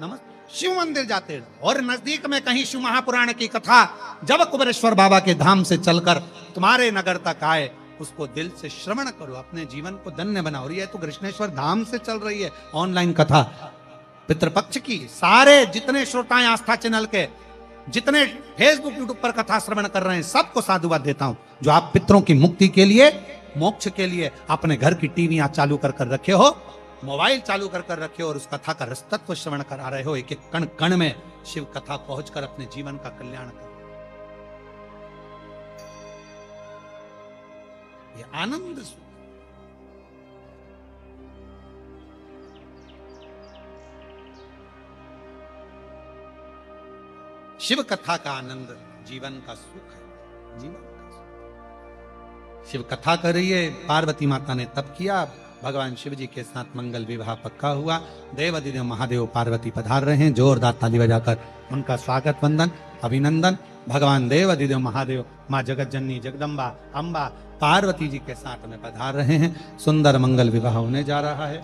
नमः। शिव मंदिर जाते रहो। और नजदीक में कहीं शिव महापुराण की कथा जब कुबेरेश्वर बाबा के धाम से चलकर तुम्हारे नगर तक आए, उसको दिल से श्रवण करो, अपने जीवन को धन्य बनाओ। और ये तो कृष्णेश्वर धाम से चल रही है ऑनलाइन कथा पितृपक्ष की। सारे जितने श्रोताएं आस्था चैनल के जितने फेसबुक यूट्यूब पर कथा श्रवण कर रहे हैं सबको साधुवाद देता हूं। जो आप पितरों की मुक्ति के लिए, मोक्ष के लिए अपने घर की टीवी चालू कर रखे हो, मोबाइल चालू कर रखे हो और उस कथा का रसतत्व श्रवण करा रहे हो, एक एक कण कण में शिव कथा पहुंचकर अपने जीवन का कल्याण कर, ये आनंद। शिव कथा का आनंद जीवन का सुख है, जीवन का सुख। शिव कथा कर रही है, पार्वती माता ने तप किया, भगवान शिव जी के साथ मंगल विवाह पक्का हुआ। देवाधिदेव महादेव पार्वती पधार रहे हैं, जोरदार ताली बजाकर उनका स्वागत वंदन अभिनंदन। भगवान देवाधिदेव महादेव माँ जगत जननी जगदम्बा अम्बा पार्वती जी के साथ में पधार रहे हैं। सुंदर मंगल विवाह होने जा रहा है।